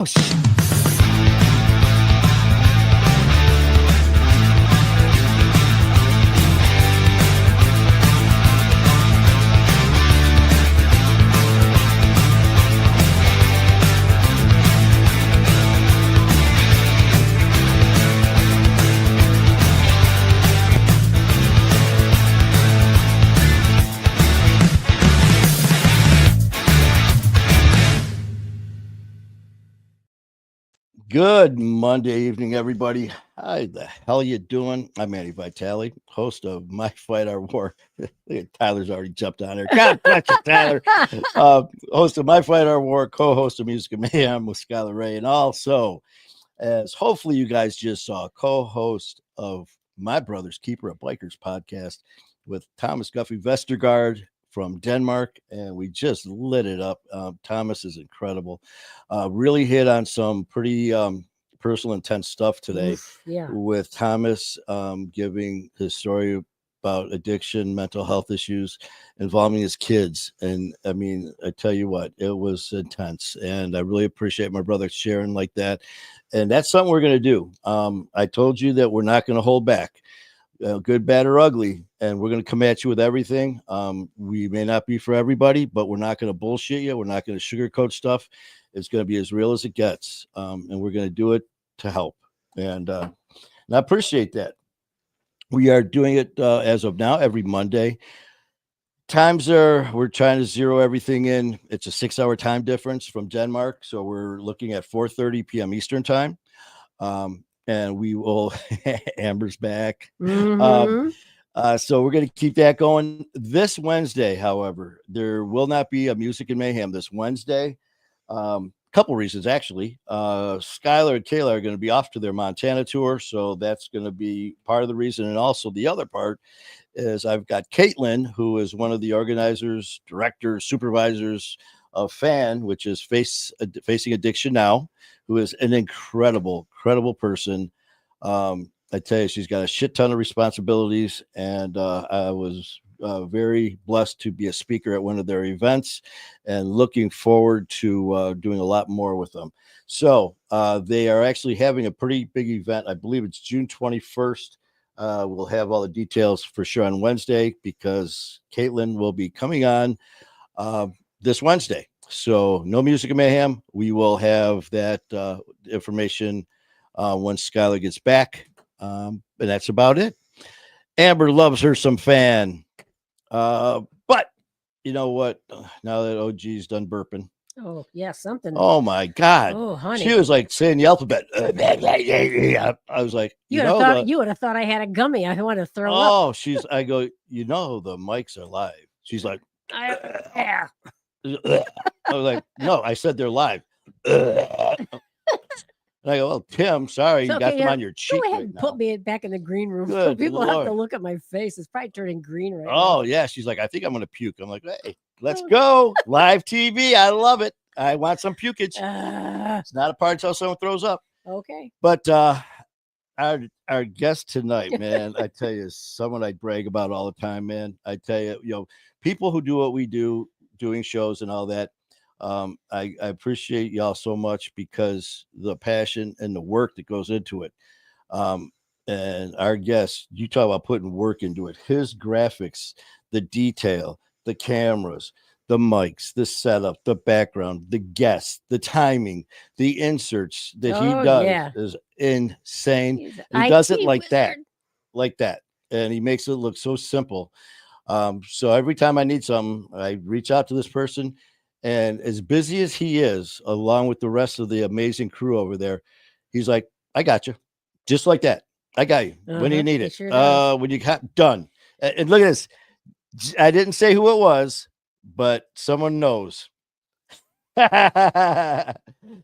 Good Monday evening, everybody. How the hell you doing? I'm Manny Vitale, host of My Fight Our War. Look at Tyler's already jumped on there. God bless you, Tyler. Host of My Fight Our War, co-host of Music and Mayhem with Skylar Ray, and also, as hopefully you guys just saw, co-host of My Brother's Keeper of Bikers podcast with Thomas Guffey Vestergaard from Denmark, and we just lit it up. Thomas is incredible. Really hit on some pretty personal, intense stuff today. With Thomas giving his story about addiction, mental health issues involving his kids. And I mean, I tell you what, it was intense, and I really appreciate my brother sharing like that. And that's something we're going to do. I told you that we're not going to hold back. Good, bad, or ugly, and we're going to come at you with everything. We may not be for everybody, but we're not going to bullshit you. We're not going to sugarcoat stuff. It's going to be as real as it gets, and we're going to do it to help. And I appreciate that. We are doing it as of now every Monday. We're trying to zero everything in. It's a 6-hour time difference from Denmark, so we're looking at 4:30 p.m. Eastern time. And we will Amber's back. So we're going to keep that going. This Wednesday, however, there will not be a Music and Mayhem this Wednesday. Couple reasons, actually. Skylar and Kayla are going to be off to their Montana tour, so that's going to be part of the reason. And also the other part is I've got Caitlin, who is one of the organizers, directors, supervisors of FAN, which is Facing Addiction Now, who is an incredible person. I tell you, she's got a shit ton of responsibilities, and I was very blessed to be a speaker at one of their events and looking forward to doing a lot more with them. So they are actually having a pretty big event. I believe it's June 21st. We'll have all the details for sure on Wednesday because Caitlin will be coming on this Wednesday. So no Music and Mayhem. We will have that information once Skylar gets back. And that's about it. Amber loves her some FAN. But you know what? Now that OG's done burping. Oh, yeah, something. Oh, my God. Oh, honey. She was like saying the alphabet. I was like, you would have thought I had a gummy. I wanted to throw up. Oh, I go, the mics are live. She's like, yeah. I was like, no, I said they're live. And I go, well, Tim, sorry, you got them on your cheek. Go ahead and put me back in the green room. Good People Lord. have to look at my face. It's probably turning green right now. Oh, yeah. She's like, I think I'm going to puke. I'm like, hey, let's go. Live TV. I love it. I want some pukage. It's not a part until someone throws up. Okay. But our guest tonight, man, I tell you, is someone I brag about all the time, man. I tell you, people who do what we do, doing shows and all that, I appreciate y'all so much because the passion and the work that goes into it. And our guest, you talk about putting work into it. His graphics, the detail, the cameras, the mics, the setup, the background, the guests, the timing, the inserts that he does is insane. He does it like that. And he makes it look so simple. So every time I need something, I reach out to this person. And as busy as he is, along with the rest of the amazing crew over there, he's like, I got you. Just like that. I got you. When do you need it? Sure when you got done. And look at this. I didn't say who it was, but someone knows.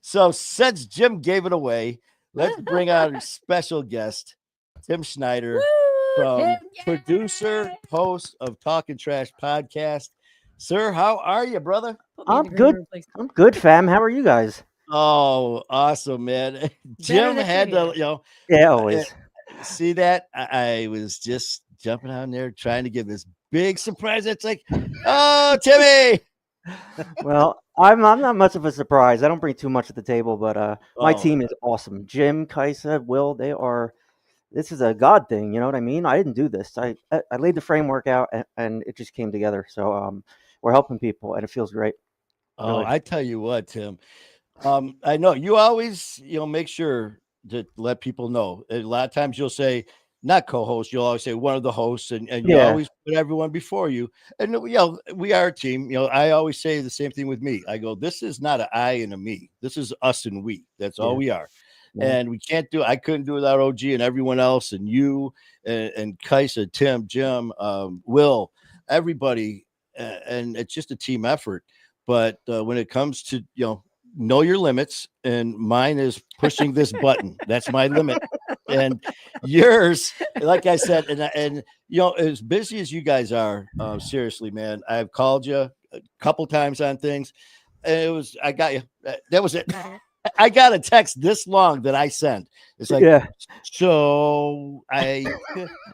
So since Jim gave it away, let's bring out a special guest, Tim Snyder, producer, host of Talking Trash podcast. Sir, how are you, brother? I'm good. I'm good, fam. How are you guys? Oh, awesome, man. Jim had to, Yeah, always. See that? I was just jumping on there trying to give this big surprise. It's like, oh, Timmy. Well, I'm not much of a surprise. I don't bring too much to the table, but my Oh, team is awesome. Jim, Kaisa, Will, they are. This is a God thing, you know what I mean? I didn't do this. I laid the framework out, and it just came together. So we're helping people, and it feels great. oh, Really. I tell you what, Tim. I know you always, make sure to let people know. A lot of times you'll say, not co-host, you'll always say one of the hosts, and you Yeah. always put everyone before you. And we are a team. I always say the same thing with me. I go, this is not an I and a me. This is us and we. That's all Yeah. we are. Yeah. And I couldn't do it without OG and everyone else, and you and Kaisa, Tim, Jim, Will, everybody, and it's just a team effort. But when it comes to know your limits, and mine is pushing this button. That's my limit. And yours, like I said, and as busy as you guys are, seriously, man, I've called you a couple times on things, and I got you. That was it. I got a text this long that I sent. It's like, Yeah. so and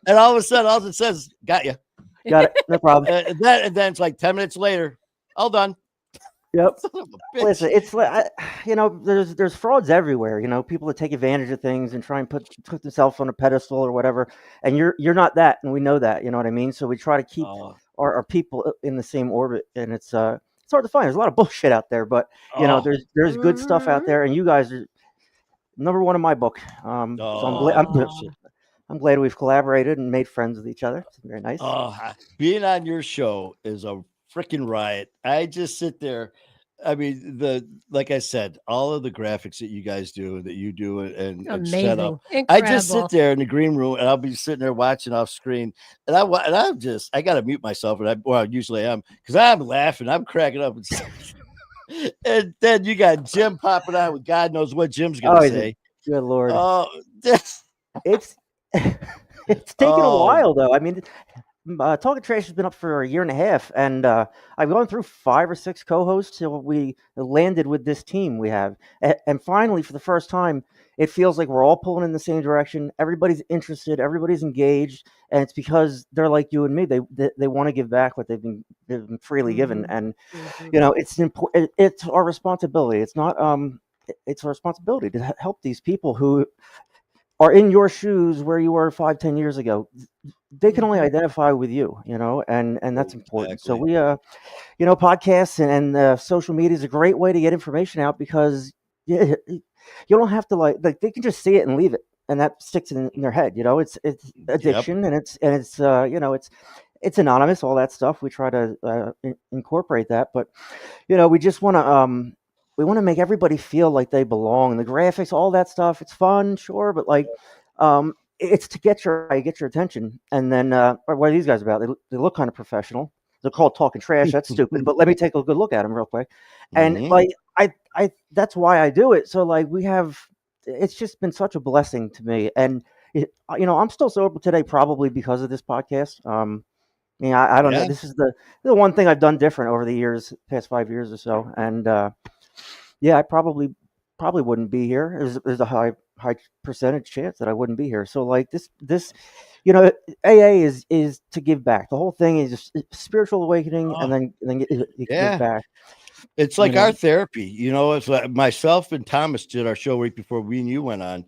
all of a sudden, all it says, got you. Got it. No problem. And then it's like 10 minutes later, all done. Yep. Son of a bitch. Listen, it's like there's frauds everywhere. People that take advantage of things and try and put themselves on a pedestal or whatever. And you're not that, and we know that. You know what I mean? So we try to keep Oh, our people in the same orbit, and it's hard to find. There's a lot of bullshit out there, but oh, there's good stuff out Mhm. there, and you guys are number one in my book. So I'm glad I appreciate it. I'm glad we've collaborated and made friends with each other. It's very nice. Being on your show is a freaking riot. I just sit there. I mean, like I said, all of the graphics that you guys do, that you do, and set up. Amazing. I just sit Incredible. there in the green room, and I'll be sitting there watching off screen, and I got to mute myself, and I usually am, because I'm laughing, I'm cracking up, and then you got Jim popping on with God knows what Jim's gonna Oh, he's a say. good lord. Oh, It's it's taken a oh, while though. I mean, Talking Trash has been up for a year and a half, and I've gone through 5 or 6 co-hosts till we landed with this team we have. And finally, for the first time, it feels like we're all pulling in the same direction. Everybody's interested, everybody's engaged, and it's because they're like you and me. They want to give back what they've been freely given, Mhm. and Mhm. it's important. It's our responsibility. It's not it's our responsibility to help these people who are in your shoes where you were 5, 10 years ago. They can only Mhm. identify with you, and that's important. So exactly. we, podcasts and social media is a great way to get information out because you don't have to like they can just see it and leave it, and that sticks in their head. It's Yep. addiction, and it's anonymous, all that stuff. We try to incorporate that, but we just we want to make everybody feel like they belong. The graphics, all that stuff, it's fun, sure, but it's to get your attention. And then what are these guys about? They look kind of professional. They're called Talking Trash. That's stupid, but let me take a good look at them real quick. And Hmm. I that's why I do it. So we have. It's just been such a blessing to me, and I'm still sober today probably because of this podcast. I don't know. Yeah. This is the one thing I've done different over the years, past 5 years or so, and yeah, I probably wouldn't be here. There's a high percentage chance that I wouldn't be here. So this, you know, AA is to give back. The whole thing is just spiritual awakening, Oh, and then you can give yeah. back. It's You like know, our therapy. It's like myself and Thomas did our show right before we and you went on,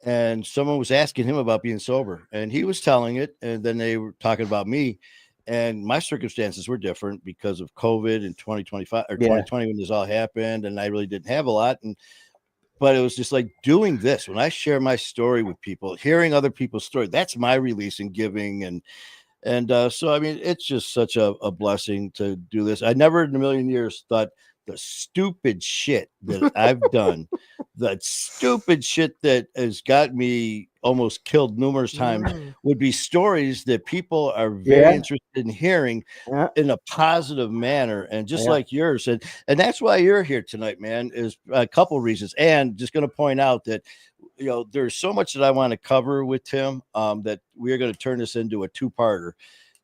and someone was asking him about being sober, and he was telling it, and then they were talking about me, and my circumstances were different because of COVID in 2025 or yeah, 2020 when this all happened, and I really didn't have a lot, but it was just like doing this when I share my story with people, hearing other people's story. That's my release and giving, and so, I mean, it's just such a blessing to do this. I never in a million years thought the stupid shit that I've done, the stupid shit that has got me almost killed numerous times, Mm. would be stories that people are very yeah, interested in hearing yeah, in a positive manner, and just yeah, like yours. And that's why you're here tonight, man, is a couple reasons. And just going to point out that there's so much that I want to cover with Tim, that we're going to turn this into a two-parter,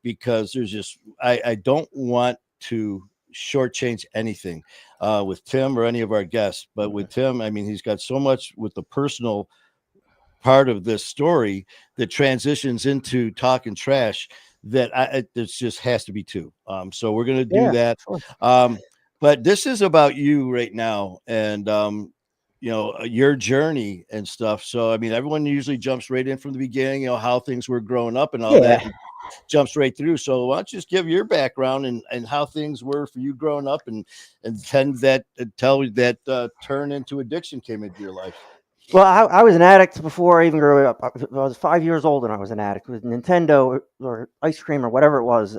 because there's just I don't want to shortchange anything with Tim or any of our guests. But with Tim, I mean, he's got so much with the personal part of this story that transitions into talking trash, that this just has to be two. So we're going to do yeah. that. Sure. Um, But this is about you right now, and your journey and stuff. So I mean, everyone usually jumps right in from the beginning, how things were growing up and all that, Yeah. and jumps right through. So why don't you just give your background and how things were for you growing up, and tell that turn into addiction came into your life. Well, I was an addict before I even grew up. I was 5 years old and I was an addict with Nintendo or ice cream or whatever it was.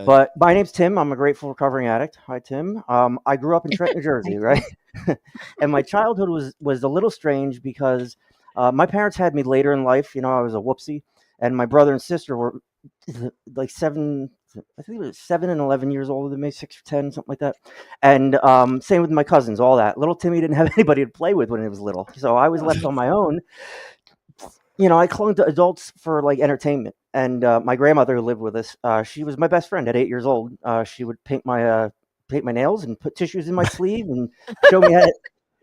But my name's Tim. I'm a grateful recovering addict. Hi, Tim. I grew up in Trenton, New Jersey, right? And my childhood was a little strange because my parents had me later in life. I was a whoopsie, and my brother and sister were like seven. I think it was 7 and 11 years older than me, 6 or 10, something like that. And same with my cousins, all that. Little Timmy didn't have anybody to play with when he was little, so I was left on my own. I clung to adults for like entertainment. And my grandmother who lived with us, she was my best friend at 8 years old. She would paint my nails and put tissues in my sleeve and show me how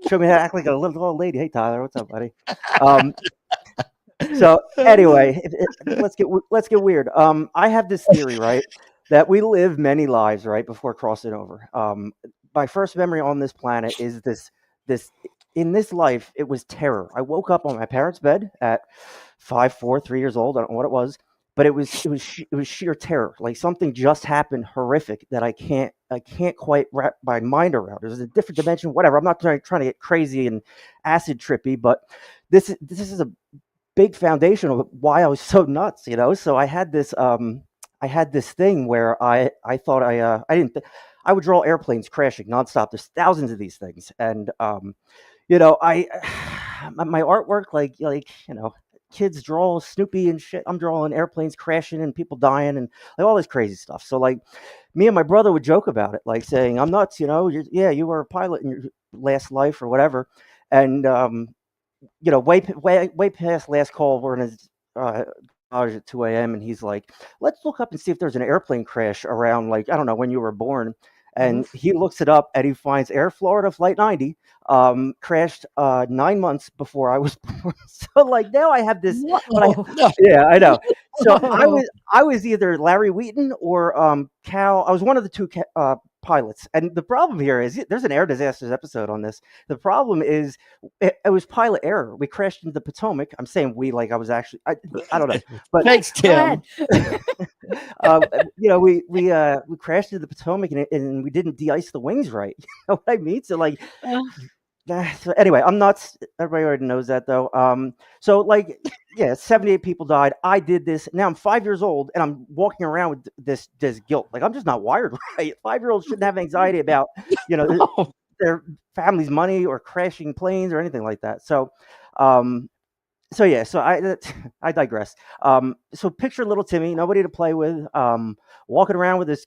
to act like a little old lady. Hey Tyler, what's up, buddy? So anyway, let's get weird. I have this theory, right, that we live many lives, right, before crossing over. My first memory on this planet is this. In this life, it was terror. I woke up on my parents' bed at 5, 4, 3 years old. I don't know what it was, but it was sheer terror. Like something just happened horrific that I can't quite wrap my mind around. It was a different dimension. Whatever. I'm not trying to get crazy and acid trippy, but this is a big foundation of why I was so nuts. So I had this thing where I thought I didn't. I would draw airplanes crashing nonstop. There's thousands of these things, and I my artwork, like kids draw Snoopy and shit. I'm drawing airplanes crashing and people dying and like all this crazy stuff. So like me and my brother would joke about it, like saying, I'm nuts, you were a pilot in your last life or whatever. And way past last call, we're in his garage at 2 a.m. and he's like, let's look up and see if there's an airplane crash around, like, I don't know when you were born. And he looks it up and he finds Air Florida Flight 90 crashed 9 months before I was born. So like now I have this, yeah, I know. So I was either Larry Wheaton or Cal. I was one of the two pilots. And the problem here is there's an air disasters episode on this. The problem is it was pilot error. We crashed into the Potomac. I'm saying we, like I was actually, I don't know. But thanks, Tim. We crashed into the Potomac and we didn't de-ice the wings right. You know what I mean? So like, so anyway, I'm nuts. Everybody already knows that though. So like, yeah, 78 people died. I did this. Now I'm 5 years old and I'm walking around with this guilt. Like I'm just not wired right. 5-year-olds shouldn't have anxiety about, their family's money or crashing planes or anything like that. So, so I digress. So picture little Timmy, nobody to play with, walking around with this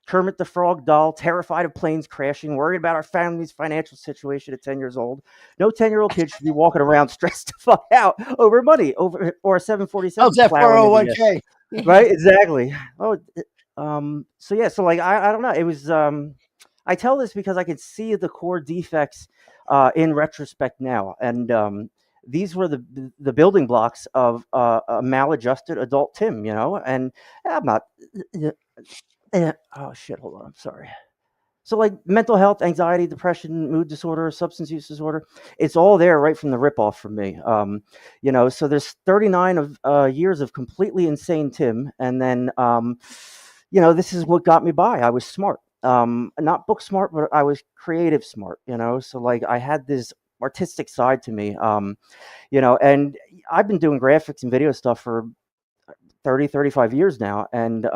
Kermit the Frog doll, terrified of planes crashing, worried about our family's financial situation at 10 years old. No 10-year-old kid should be walking around stressed the fuck out over money, or a 747. How's that 401k? Right, exactly. So yeah, so like I don't know. It was I tell this because I can see the core defects in retrospect now, and these were the building blocks of a maladjusted adult Tim, and I'm not. Oh shit! Hold on. I'm sorry. So like mental health, anxiety, depression, mood disorder, substance use disorder, it's all there right from the ripoff for me. So there's 39 of years of completely insane Tim, and then this is what got me by. I was smart, not book smart, but I was creative smart. So like I had this artistic side to me, and I've been doing graphics and video stuff for 30, 35 years now, and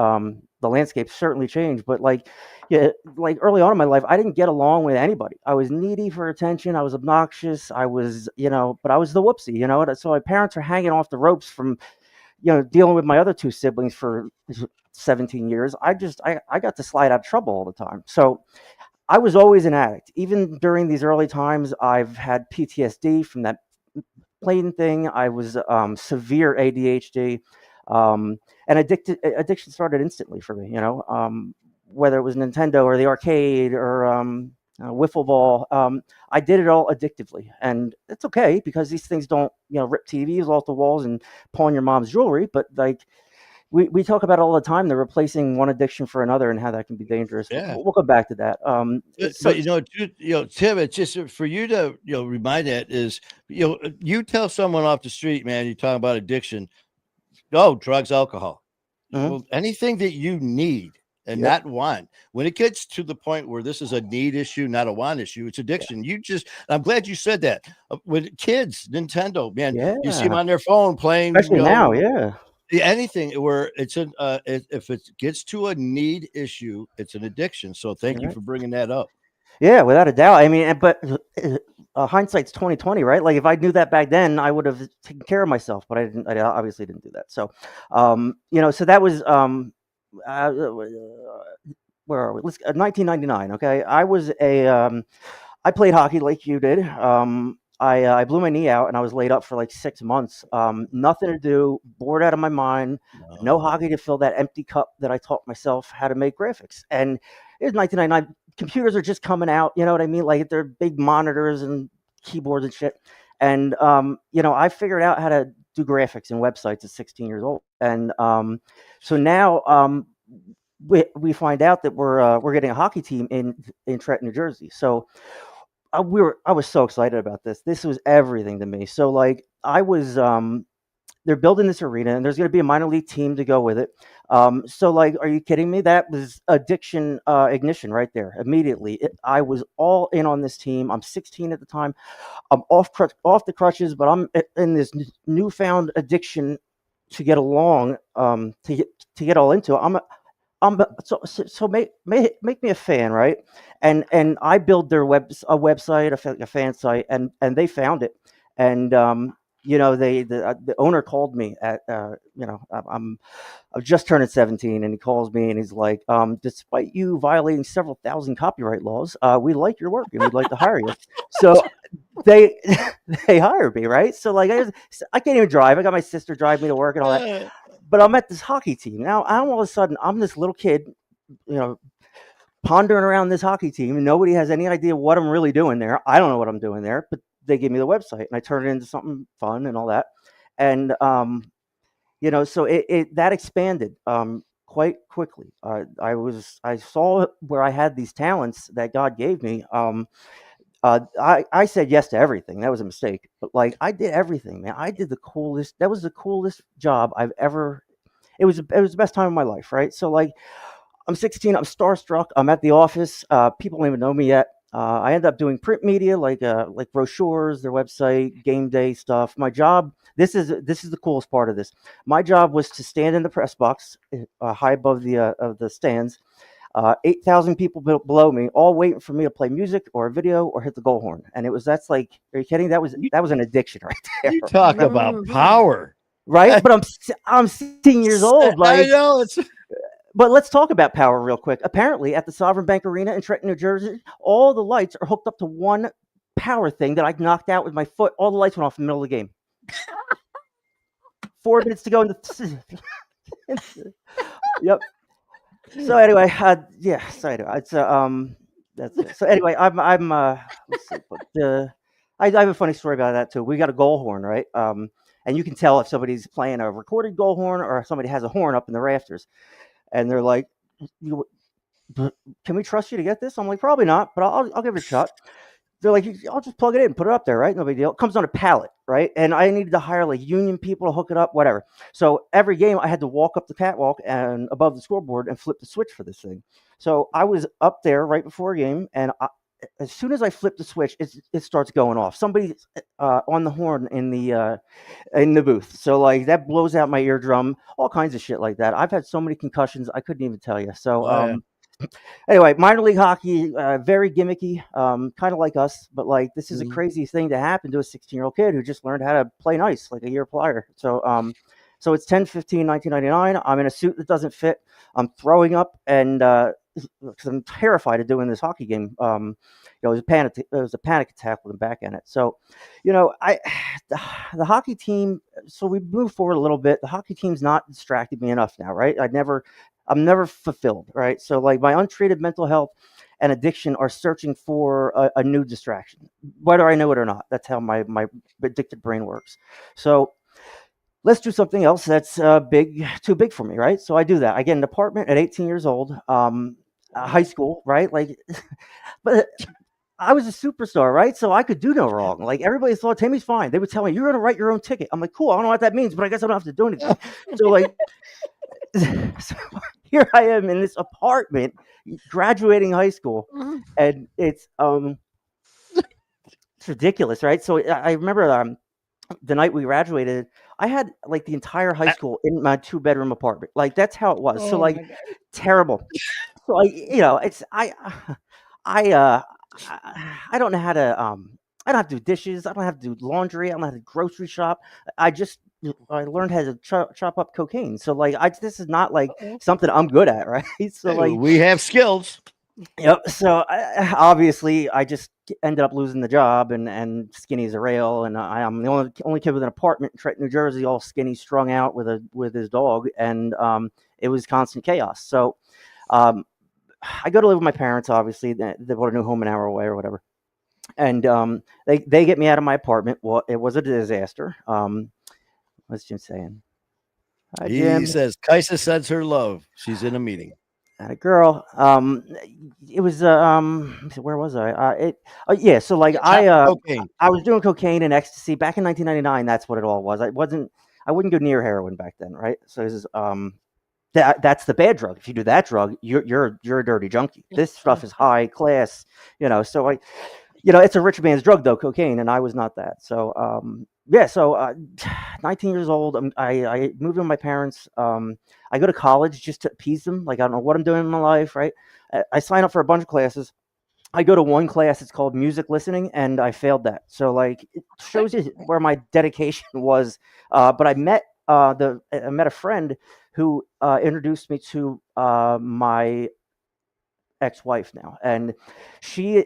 the landscape certainly changed. But like early on in my life, I didn't get along with anybody. I was needy for attention. I was obnoxious. I was, but I was the whoopsie, so my parents are hanging off the ropes from, dealing with my other two siblings for 17 years. I got to slide out of trouble all the time. So I was always an addict. Even during these early times, I've had PTSD from that plane thing. I was severe ADHD. And addiction started instantly for me, whether it was Nintendo or the arcade or wiffle ball. I did it all addictively, and it's okay because these things don't, rip TVs off the walls and pawn your mom's jewelry. But like, we talk about it all the time. They're replacing one addiction for another, and how that can be dangerous. Yeah. We'll go back to that. But Tim, it's just for you to remind that is you tell someone off the street, man, you talk about addiction, drugs, alcohol, anything that you need and not want. When it gets to the point where this is a need issue, not a want issue, it's addiction. I'm glad you said that. With kids, Nintendo, man, you see them on their phone playing, especially now, anything where it's if it gets to a need issue, it's an addiction. So thank you for bringing that up. Yeah, without a doubt. I mean, but hindsight's 2020, right? Like if I knew that back then, I would have taken care of myself, but I didn't. I obviously didn't do that. So, so that was where are we? 1999. Okay, I played hockey like you did. I blew my knee out and I was laid up for like 6 months. Nothing to do, bored out of my mind. No hockey to fill that empty cup that I taught myself how to make graphics. And it was 1999. Computers are just coming out. You know what I mean? Like they're big monitors and keyboards and shit. And I figured out how to do graphics and websites at 16 years old. And so now we find out that we're getting a hockey team in Trenton, New Jersey. So I was so excited about this. This was everything to me. So like they're building this arena and there's going to be a minor league team to go with it. So like, are you kidding me? That was addiction ignition right there. Immediately, I was all in on this team. I'm 16 at the time. I'm off the crutches, but I'm in this newfound addiction to get along, to get all into it. So make me a fan, right? And I build their website, a fan site, and they found it. And the owner called me at I've just turned 17, and he calls me and he's like, despite you violating several thousand copyright laws, we like your work and we'd like to hire you. So they hired me, right? So like I can't even drive. I got my sister drive me to work and all that. But I'm at this hockey team. Now, all of a sudden, I'm this little kid, pondering around this hockey team, and nobody has any idea what I'm really doing there. I don't know what I'm doing there, but they give me the website, and I turn it into something fun and all that. And, so that expanded quite quickly. I saw where I had these talents that God gave me. I said yes to everything. That was a mistake. But like I did everything, man. I did the coolest. That was the coolest job I've ever. It was the best time of my life, right? So like, I'm 16. I'm starstruck. I'm at the office. People don't even know me yet. I end up doing print media, like brochures, their website, game day stuff. My job. This is the coolest part of this. My job was to stand in the press box, high above the stands. 8,000 people below me, all waiting for me to play music or a video or hit the goal horn. And are you kidding? That was an addiction right there. You talk about power, right? But I'm 16 years old. Like, I know But let's talk about power real quick. Apparently, at the Sovereign Bank Arena in Trenton, New Jersey, all the lights are hooked up to one power thing that I knocked out with my foot. All the lights went off in the middle of the game. 4 minutes to go in the. Yep. So anyway, it's that's it. So anyway, let's see, I have a funny story about that too. We got a goal horn, right? And you can tell if somebody's playing a recorded goal horn or if somebody has a horn up in the rafters, and they're like, "Can we trust you to get this?" I'm like, "Probably not, but I'll give it a shot." They're like, "I'll just plug it in, put it up there, right? No big deal." It comes on a pallet, right? And I needed to hire like union people to hook it up, whatever. So every game I had to walk up the catwalk and above the scoreboard and flip the switch for this thing. So I was up there right before a game, and as soon as I flip the switch, it starts going off. Somebody's on the horn in the booth. So like that blows out my eardrum, all kinds of shit like that. I've had so many concussions I couldn't even tell you. So anyway, minor league hockey, very gimmicky, kind of like us, but like this is a crazy thing to happen to a 16-year-old kid who just learned how to play nice like a year prior. So it's 10/15/1999. I'm in a suit that doesn't fit. I'm throwing up, and because I'm terrified of doing this hockey game. It was a panic attack with a back in it. So, the hockey team. So we moved forward a little bit. The hockey team's not distracted me enough now, right? I'm never fulfilled, right? So like my untreated mental health and addiction are searching for a new distraction, whether I know it or not. That's how my addicted brain works. So let's do something else that's too big for me, right? So I do that. I get an apartment at 18 years old, high school, right? Like, but I was a superstar, right? So I could do no wrong. Like everybody thought Tammy's fine. They would tell me you're going to write your own ticket. I'm like, cool. I don't know what that means, but I guess I don't have to do anything. So like, so here I am in this apartment, graduating high school, and it's ridiculous, right? So I remember the night we graduated, I had like the entire high school in my 2-bedroom apartment. Like that's how it was. So Oh like my God. terrible. So it's I I don't know how to I don't have to do dishes. I don't have to do laundry. I don't have to grocery shop. I learned how to chop up cocaine. So like this is not like Uh-oh. something I'm good at, right? So like We have skills. yep. So obviously, I just ended up losing the job, and skinny as a rail, and I'm the only kid with an apartment in Trenton, New Jersey, all skinny, strung out with his dog, and it was constant chaos. So um, I go to live with my parents. Obviously, they bought a new home an hour away or whatever, and they get me out of my apartment. Well, it was a disaster. What's Jim saying? Hi, He Jim. says Kaisa sends her love. She's in a meeting. A girl. It was where was I? Yeah. So like Cocaine. I was doing cocaine and ecstasy back in 1999. That's what it all was. I wouldn't go near heroin back then, right? So this is that's the bad drug. If you do that drug, you're a dirty junkie. This stuff is high class, So it's a rich man's drug though, cocaine, and I was not that. So yeah, so 19 years old, I moved in with my parents. I go to college just to appease them. Like I don't know what I'm doing in my life, right? I sign up for a bunch of classes. I go to one class. It's called music listening, and I failed that. So like it shows you where my dedication was. But I met a friend who introduced me to my ex-wife now, and she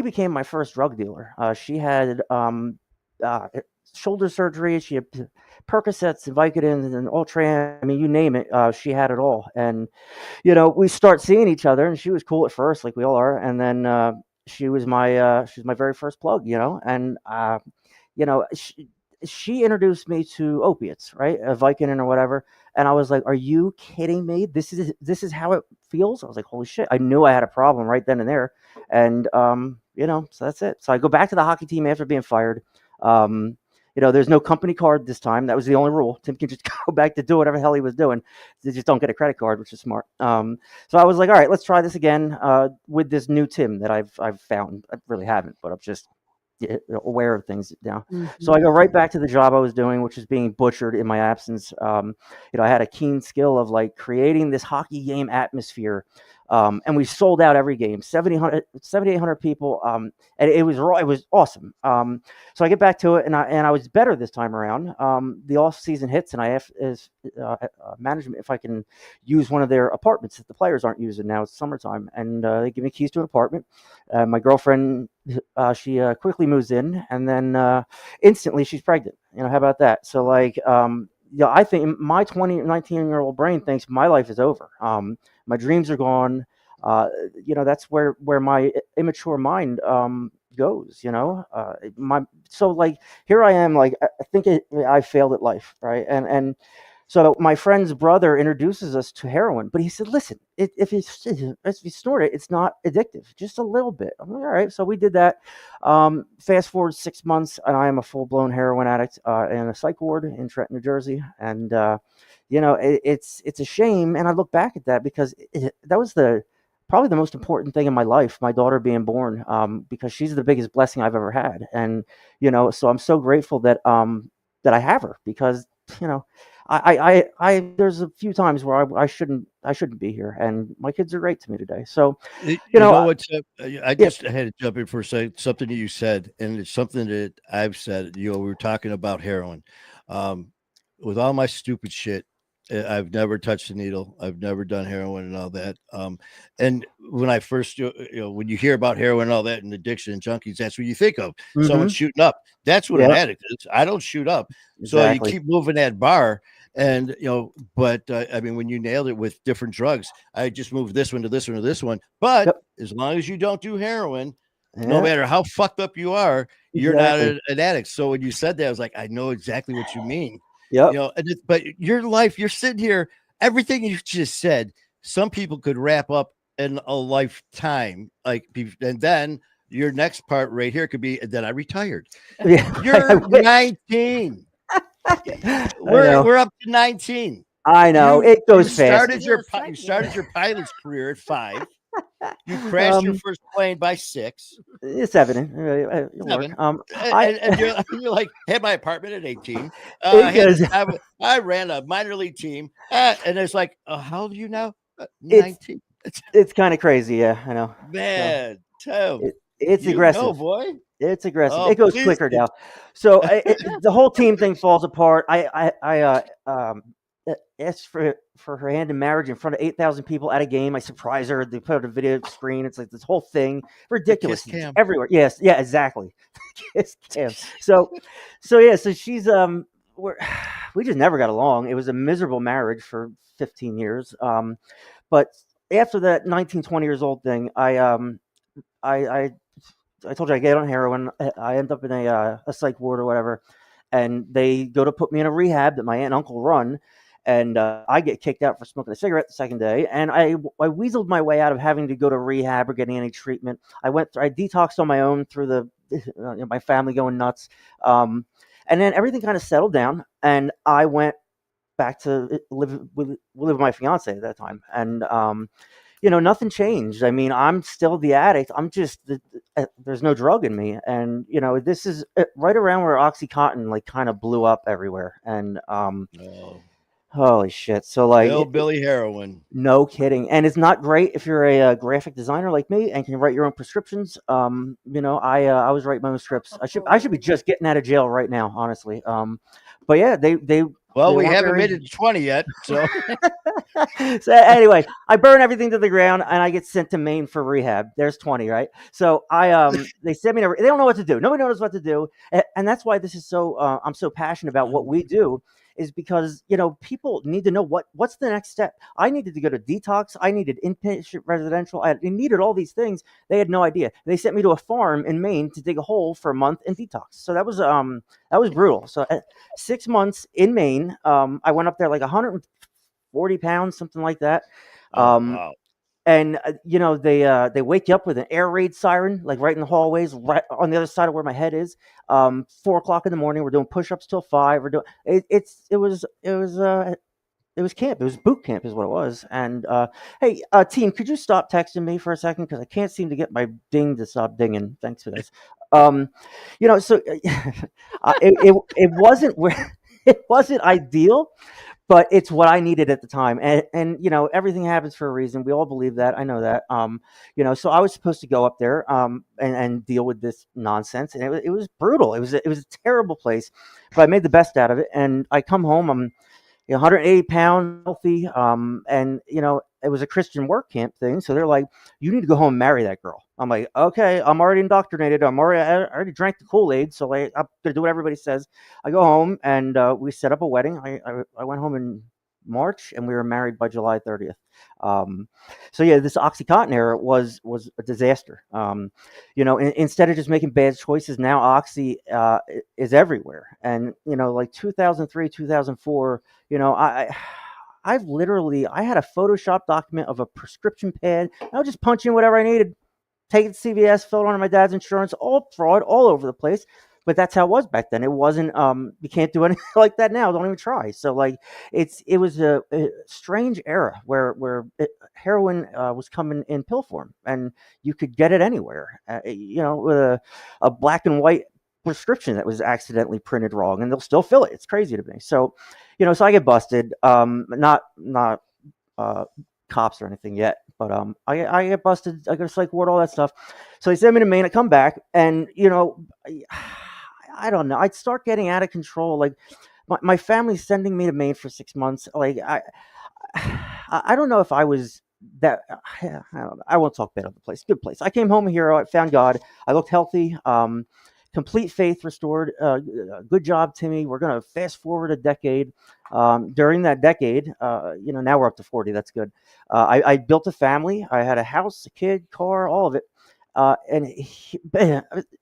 became my first drug dealer. She had uh, shoulder surgery. She had Percocets and Vicodins and Ultram. I mean, you name it. She had it all, and we start seeing each other, and she was cool at first, like we all are, and then she was my very first plug, and she introduced me to opiates, right? A Vicodin or whatever. And I was like, "Are you kidding me? This is how it feels." I was like, "Holy shit!" I knew I had a problem right then and there, and so that's it. So I go back to the hockey team after being fired. There's no company card this time. That was the only rule. Tim can just go back to do whatever the hell he was doing. They just don't get a credit card, which is smart. So I was like, "All right, let's try this again with this new Tim that I've found." I really haven't, but I'm just aware of things now. So I go right back to the job I was doing, which is being butchered in my absence. I had a keen skill of like creating this hockey game atmosphere. And we sold out every game, 7,800 people. And it was raw. It was awesome. So I get back to it, and I was better this time around. The off season hits, and I asked management if I can use one of their apartments that the players aren't using now. It's summertime, and they give me keys to an apartment. My girlfriend, she quickly moves in, and then instantly she's pregnant. How about that? So like, I think my 19-year-old brain thinks my life is over. My dreams are gone. That's where my immature mind goes. So like here I am, like I think I failed at life, right? And so my friend's brother introduces us to heroin, but he said, "Listen, if you snort it, it's not addictive, just a little bit." I'm like, "All right." So we did that. Fast forward 6 months, and I am a full blown heroin addict in a psych ward in Trenton, New Jersey, and it's a shame. And I look back at that because that was probably the most important thing in my life, my daughter being born, because she's the biggest blessing I've ever had, and so I'm so grateful that I have her because there's a few times where I shouldn't be here, and my kids are great to me today. So, You know what? I just had to jump in for a second. Something that you said, and it's something that I've said. We were talking about heroin. With all my stupid shit, I've never touched a needle. I've never done heroin and all that. And when I first, when you hear about heroin and all that and addiction and junkies, that's what you think of. Someone shooting up. That's what an addict is. I don't shoot up. Exactly. So you keep moving that bar. And, but I mean, when you nailed it with different drugs, I just moved this one to this one to this one. But as long as you don't do heroin, no matter how fucked up you are, you're not an addict. So when you said that, I was like, I know exactly what you mean. Yep. But your life, you're sitting here, everything you just said, some people could wrap up in a lifetime, and then your next part right here could be, and then I retired. Yeah. You're 19. I know. We're up to 19. I know. You It goes fast. you started your pilot's career at 5. You crashed your first plane by 6. It's evident. It'll work. 7. I And you're like, had my apartment at 18. it goes. I ran a minor league team. And it's like, how old are you now? It's 19. it's kind of crazy. Yeah, I know. So Man, Tim, it's aggressive. boy. It's aggressive. Oh, It goes please. quicker now. So the whole team thing falls apart. Asked for her hand in marriage in front of 8,000 people at a game. I surprise her. They put out a video screen. It's like this whole thing, ridiculous. Kiss cam. Everywhere. Yes, yeah, exactly. Kiss cam. So she's we just never got along. It was a miserable marriage for 15 years. But after that 19, 20 years old thing, I told you I get on heroin. I end up in a psych ward or whatever, and they go to put me in a rehab that my aunt and uncle run, and I get kicked out for smoking a cigarette the second day, and I weaseled my way out of having to go to rehab or getting any treatment. I detoxed on my own through my family going nuts, and then everything kind of settled down, and I went back to live with my fiance at that time, and nothing changed. I mean, I'm still the addict. I'm just there's no drug in me, and this is right around where OxyContin kind of blew up everywhere, and holy shit! So Hillbilly heroin. No kidding, and it's not great if you're a graphic designer like me and can write your own prescriptions. I was writing my own scripts. I should be just getting out of jail right now, honestly. But yeah, they well, we haven't made it to 20 yet, so. So anyway, I burn everything to the ground and I get sent to Maine for rehab. There's 20, right? So they sent me to, they don't know what to do. Nobody knows what to do. And that's why this is so, I'm so passionate about what we do, is because, people need to know what's the next step. I needed to go to detox. I needed inpatient residential. I needed all these things. They had no idea. They sent me to a farm in Maine to dig a hole for a month and detox. So that was brutal. So 6 months in Maine, I went up there like 140 pounds, something like that. Wow. And they wake you up with an air raid siren, like right in the hallways, right on the other side of where my head is. 4:00 in the morning, we're doing push-ups till 5. We're doing it was camp. It was boot camp, is what it was. And hey, team, could you stop texting me for a second, because I can't seem to get my ding to stop dinging. Thanks for this. So it wasn't where it wasn't ideal, but it's what I needed at the time. And everything happens for a reason. We all believe that. I know that. So I was supposed to go up there and deal with this nonsense, and it was brutal. It was a terrible place, but I made the best out of it. And I come home, I'm 180 pounds, healthy, and it was a Christian work camp thing. So they're like, you need to go home and marry that girl. I'm like, okay, I'm already indoctrinated. I already drank the Kool-Aid, so I'm gonna do what everybody says. I go home and we set up a wedding. I went home in March and we were married by July 30th. So yeah, this OxyContin era was a disaster. Instead of just making bad choices, now Oxy is everywhere. And like 2003, 2004, I had a Photoshop document of a prescription pad. I would just punch in whatever I needed, take it to CVS, fill it on my dad's insurance, all fraud, all over the place. But that's how it was back then. It wasn't, you can't do anything like that now. Don't even try. So it was a strange era where heroin was coming in pill form, and you could get it anywhere, with a black and white prescription that was accidentally printed wrong, and they'll still fill it. It's crazy to me. So, so I get busted, not cops or anything yet, but I get busted. I go to psych ward, all that stuff. So they send me to Maine. I come back, and I don't know. I'd start getting out of control. Like my family's sending me to Maine for 6 months. Like I don't know if I was that. I don't know. I won't talk bad of the place. Good place. I came home here. I found God. I looked healthy. Complete faith restored. Good job, Timmy. We're gonna fast forward a decade. During that decade, now we're up to 40. That's good. I built a family. I had a house, a kid, car, all of it.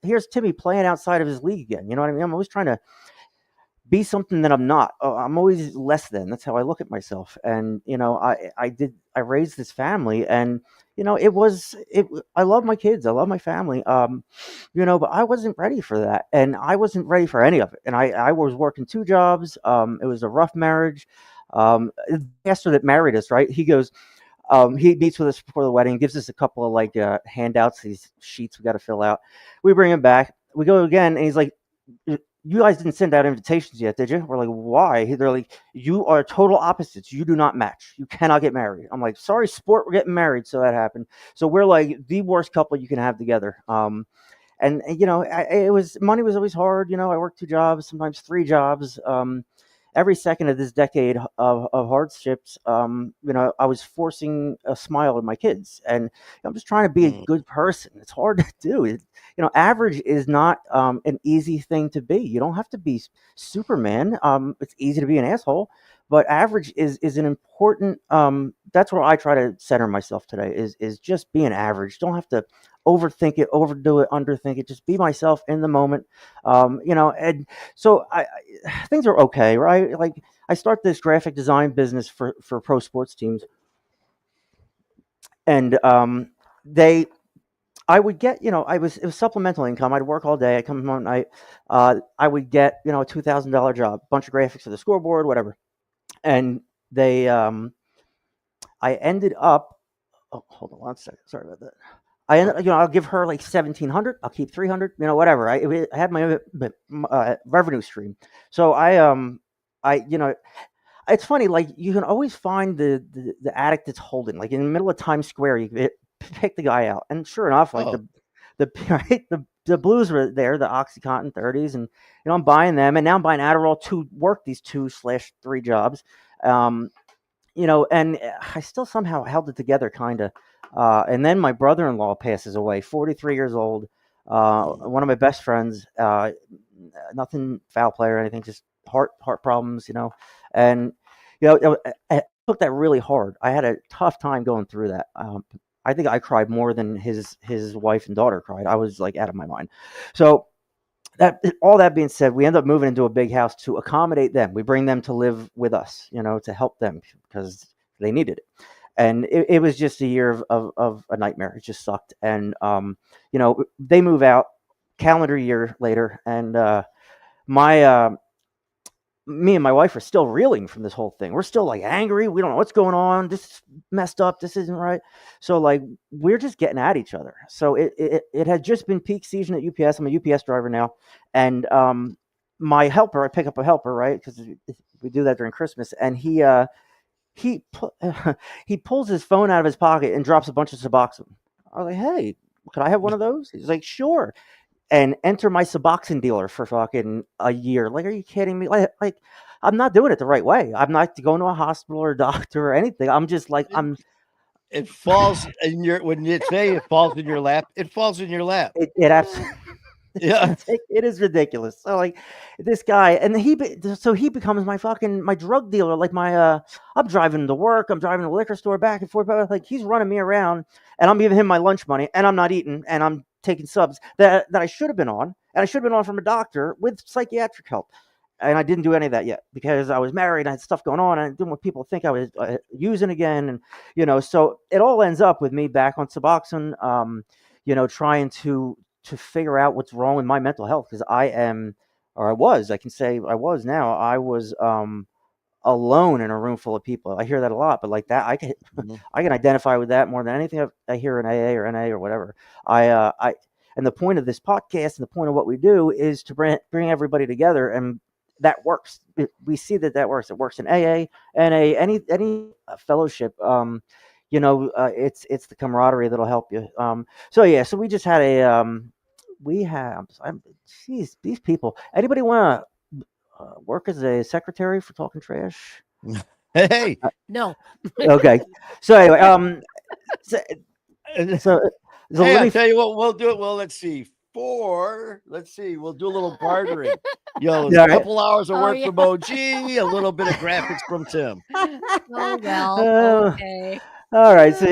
Here's Timmy playing outside of his league again. You know what I mean? I'm always trying to be something that I'm not. I'm always less than. That's how I look at myself. And I raised this family, and I love my kids. I love my family. But I wasn't ready for that, and I wasn't ready for any of it. And I was working 2 jobs. It was a rough marriage. The pastor that married us, right? He goes. He meets with us before the wedding, gives us a couple of like handouts, these sheets we got to fill out. We bring him back. We go again, and he's like, "You guys didn't send out invitations yet, did you?" We're like, "Why?" They're like, "You are total opposites. You do not match. You cannot get married." I'm like, "Sorry, sport, we're getting married." So that happened. So we're like the worst couple you can have together. It was money was always hard. I worked 2 jobs, sometimes 3 jobs. Every second of this decade of hardships, I was forcing a smile in my kids, and I'm just trying to be a good person. It's hard to do. Average is not an easy thing to be. You don't have to be Superman. It's easy to be an asshole, but average is an important. That's where I try to center myself today. Is just being average. Don't have to overthink it, overdo it, underthink it. Just be myself in the moment. And so things are okay, right? Like I start this graphic design business for pro sports teams, and they I would get, it was supplemental income. I'd work all day. I'd come home at night. I would get, a $2,000 job, bunch of graphics for the scoreboard, whatever. And they, I ended up. Oh, hold on 1 second. Sorry about that. I ended, I'll give her like 1,700. I'll keep 300. Whatever. I had my revenue stream. So it's funny. Like you can always find the addict that's holding. Like in the middle of Times Square, pick the guy out, and sure enough, like the right, the blues were there, the OxyContin 30s, and I'm buying them, and now I'm buying Adderall to work these 2/3 jobs. And I still somehow held it together, kind of. And then my brother-in-law passes away, 43 years old. One of my best friends, nothing foul play or anything, just heart problems, and I took that really hard. I had a tough time going through that. I think I cried more than his wife and daughter cried. I was like out of my mind. So all that being said, we end up moving into a big house to accommodate them. We bring them to live with us, to help them because they needed it. And it was just a year of a nightmare. It just sucked. And they move out calendar year later, and me and my wife are still reeling from this whole thing. We're still like angry. We don't know what's going on. This is messed up. This isn't right. So like we're just getting at each other. So it had just been peak season at UPS. I'm a UPS driver now, and my helper, I pick up a helper, right? Because we do that during Christmas, and he he pulls his phone out of his pocket and drops a bunch of Suboxone. I was like, "Hey, could I have one of those?" He's like, "Sure." And enter my Suboxone dealer for fucking a year. Like, are you kidding me? Like, I'm not doing it the right way. I'm not going to a hospital or a doctor or anything. I'm just like, It falls in your, when you say it falls in your lap, it falls in your lap. It absolutely. Yeah, it is ridiculous. So like this guy, and he becomes my drug dealer. Like I'm driving to work, I'm driving to the liquor store back and forth. Like he's running me around, and I'm giving him my lunch money, and I'm not eating, and I'm taking subs that I should have been on, and I should have been on from a doctor with psychiatric help. And I didn't do any of that yet because I was married. I had stuff going on. And I didn't want people to think I was using again. And, so it all ends up with me back on Suboxone, trying to figure out what's wrong with my mental health. Because I can say I was now, I was alone in a room full of people. I hear that a lot, but like that, I can identify with that more than anything I hear in AA or NA or whatever. And the point of this podcast and the point of what we do is to bring everybody together, and that works. We see that works. It works in AA, NA, any fellowship. It's the camaraderie that'll help you. So we just had geez, these people. Anybody want to work as a secretary for Talking Trash? Hey, No. Okay. So anyway, so hey, I'll tell you what, we'll do it. Well, let's see. We'll do a little bartering. A couple hours of work from OG, a little bit of graphics from Tim. Oh, well, okay. All right. So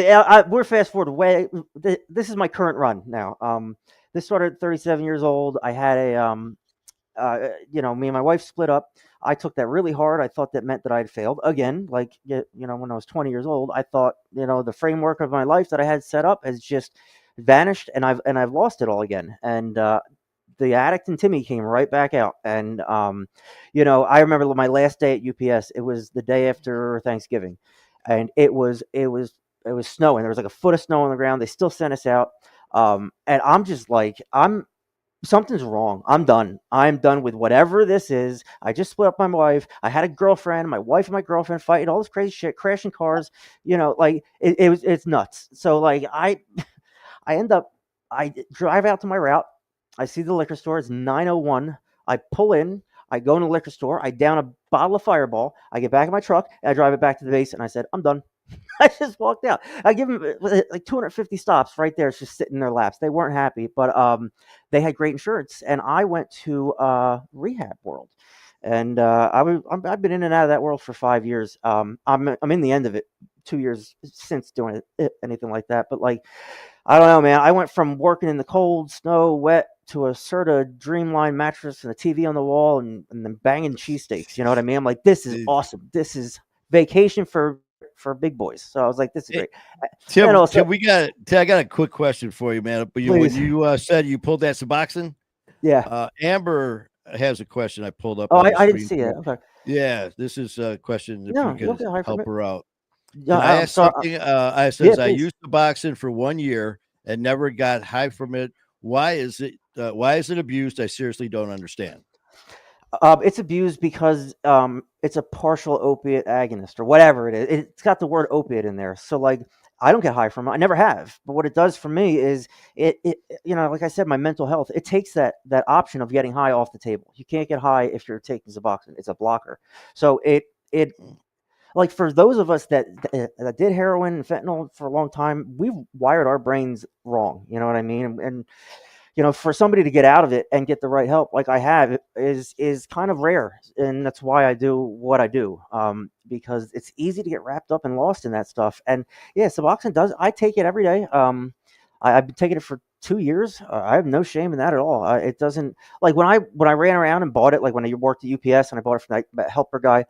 we're fast forward. This is my current run now. This started at 37 years old. I had me and my wife split up. I took that really hard. I thought that meant that I'd failed again. Like, when I was 20 years old, I thought, the framework of my life that I had set up has just vanished, and I've lost it all again. And the addict in Timmy came right back out. And I remember my last day at UPS. It was the day after Thanksgiving, and it was snowing. There was like a foot of snow on the ground. They still sent us out. And I'm just like, something's wrong. I'm done. I'm done with whatever this is. I just split up with my wife. I had a girlfriend, my wife and my girlfriend fighting, all this crazy shit, crashing cars, like it's nuts. So like I drive out to my route. I see the liquor store. It's 9:01. I pull in. I go in the liquor store. I down a bottle of Fireball. I get back in my truck. And I drive it back to the base. And I said, I'm done. I just walked out. I give them like 250 stops right there. It's just sitting in their laps. They weren't happy, but they had great insurance. And I went to rehab world. And I've been in and out of that world for 5 years. I'm in the end of it. 2 years since doing anything like that. But like, I don't know, man. I went from working in the cold, snow, wet to a Serta Dreamline mattress and a TV on the wall and then banging cheesesteaks. You know what I mean? I'm like, this is awesome. This is vacation for big boys. So I was like, this is great. Tim, I got a quick question for you, man. But when you said you pulled that Suboxone, yeah. Amber has a question I pulled up. Oh, I didn't see it. Okay. Yeah, this is a question if you could help her out. Yeah, I asked something. I says I used Suboxone for 1 year and never got high from it. Why is it? Why is it abused? I seriously don't understand. It's abused because it's a partial opiate agonist or whatever it is. It's got the word opiate in there. So like, I don't get high from it. I never have. But what it does for me is it like I said, my mental health, it takes that option of getting high off the table. You can't get high if you're taking Suboxone. It's a blocker. So it like for those of us that did heroin and fentanyl for a long time, we've wired our brains wrong. You know what I mean? And for somebody to get out of it and get the right help like I have is kind of rare. And that's why I do what I do, because it's easy to get wrapped up and lost in that stuff. And yeah, Suboxone I take it every day. I've been taking it for 2 years. I have no shame in that at all. It doesn't, like when I ran around and bought it, like when I worked at UPS and I bought it from that helper guy,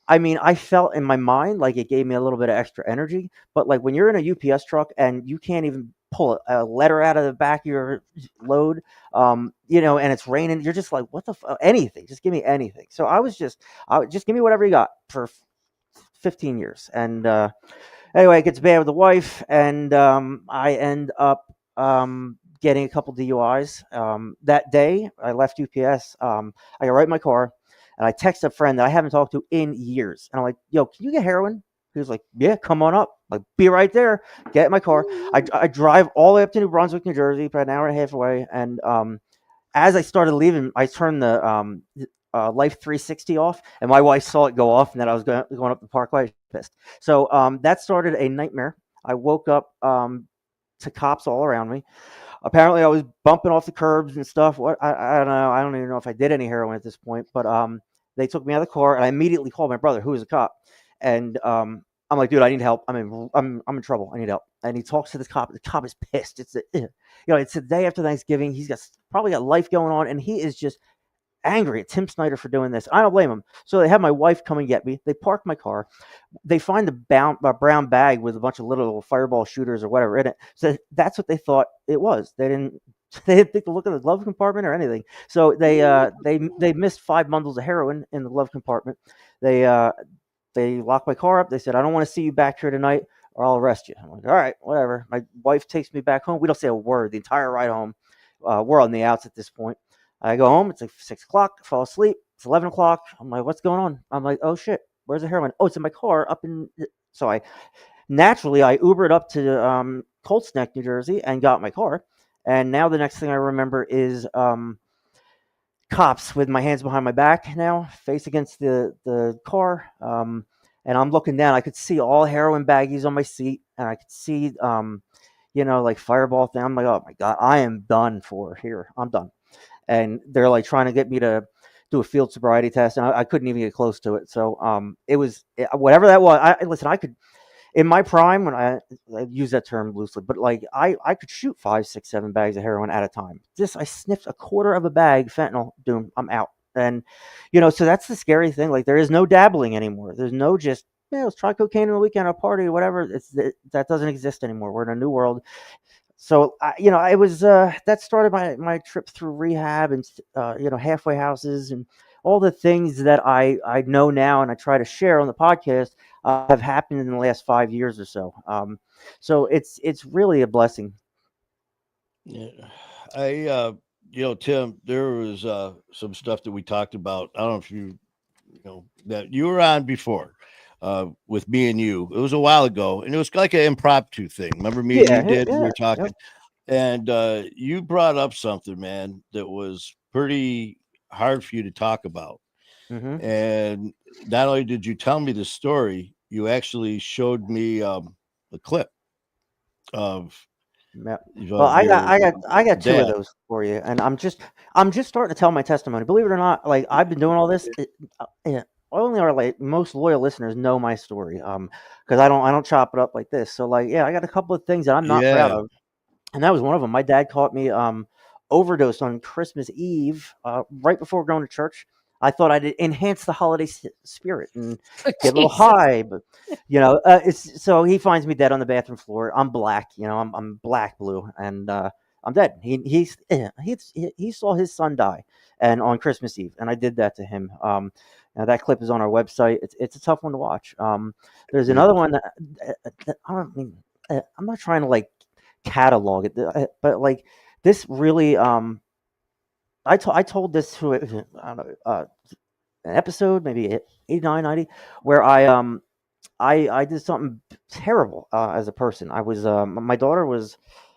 I mean, I felt in my mind like it gave me a little bit of extra energy. But like when you're in a UPS truck and you can't even pull a letter out of the back of your load, and it's raining, you're just like, what the anything, just give me anything. So I just give me whatever you got for 15 years. And anyway, it gets bad with the wife, and I end up getting a couple DUIs. That day I left UPS, I got right in my car and I text a friend that I haven't talked to in years. And I'm like, yo, can you get heroin? He was like, yeah, come on up. Like, be right there. Get in my car. I drive all the way up to New Brunswick, New Jersey, about an hour and a half away. And as I started leaving, I turned the Life 360 off, and my wife saw it go off, and then I was going up the Parkway. Pissed. So that started a nightmare. I woke up to cops all around me. Apparently, I was bumping off the curbs and stuff. What I don't know. I don't even know if I did any heroin at this point. But they took me out of the car, and I immediately called my brother, who was a cop. And I'm like, dude, I need help. I'm in trouble. I need help. And he talks to this cop. The cop is pissed. It's the day after Thanksgiving. He's probably got life going on, and he is just angry at Tim Snyder for doing this. I don't blame him. So they have my wife come and get me. They park my car. They find a brown bag with a bunch of little fireball shooters or whatever in it. So that's what they thought it was. They didn't think to look at the glove compartment or anything. So they missed 5 bundles of heroin in the glove compartment. They locked my car up. They said, I don't want to see you back here tonight or I'll arrest you. I'm like, all right, whatever. My wife takes me back home. We don't say a word the entire ride home. We're on the outs at this point. I go home. It's like 6 o'clock. I fall asleep. It's 11 o'clock. I'm like, what's going on? I'm like, oh, shit. Where's the heroin? Oh, it's in my car up in. So I Ubered up to Colts Neck, New Jersey, and got my car. And now the next thing I remember is cops with my hands behind my back now, face against the car. And I'm looking down. I could see all heroin baggies on my seat, and I could see, like Fireball thing. I'm like, oh my God, I am done for here. I'm done. And they're like trying to get me to do a field sobriety test, and I couldn't even get close to it. So it was whatever that was. Listen, in my prime, when I use that term loosely, but like I could shoot 5, 6, 7 bags of heroin at a time. I sniffed a quarter of a bag fentanyl, doom, I'm out. And so that's the scary thing. Like there is no dabbling anymore. There's no just let's try cocaine on the weekend at a party or whatever. That doesn't exist anymore. We're in a new world. So I was that started my trip through rehab and halfway houses and all the things that I know now and I try to share on the podcast have happened in the last 5 years or so. So it's really a blessing. Yeah. Tim, there was some stuff that we talked about. I don't know if that you were on before with me and you. It was a while ago, and it was like an impromptu thing. Remember me and you did? We were talking, and you brought up something, man, that was pretty hard for you to talk about. Mm-hmm. And not only did you tell me the story, you actually showed me a clip of. Yeah. Well, I got two of those for you, and I'm just starting to tell my testimony. Believe it or not, like I've been doing all this. Only our most loyal listeners know my story, because I don't chop it up like this. So like, I got a couple of things that I'm not proud of, and that was one of them. My dad caught me overdosed on Christmas Eve, right before going to church. I thought I'd enhance the holiday spirit and get a little high, but so he finds me dead on the bathroom floor. I'm black, I'm black blue, and I'm dead. He saw his son die, and on Christmas Eve, and I did that to him. Now that clip is on our website. It's a tough one to watch. There's another one that I don't mean. I'm not trying to like catalog it, but like this really I told this to I don't know, an episode, maybe 89, 90, where I did something terrible as a person. I was my daughter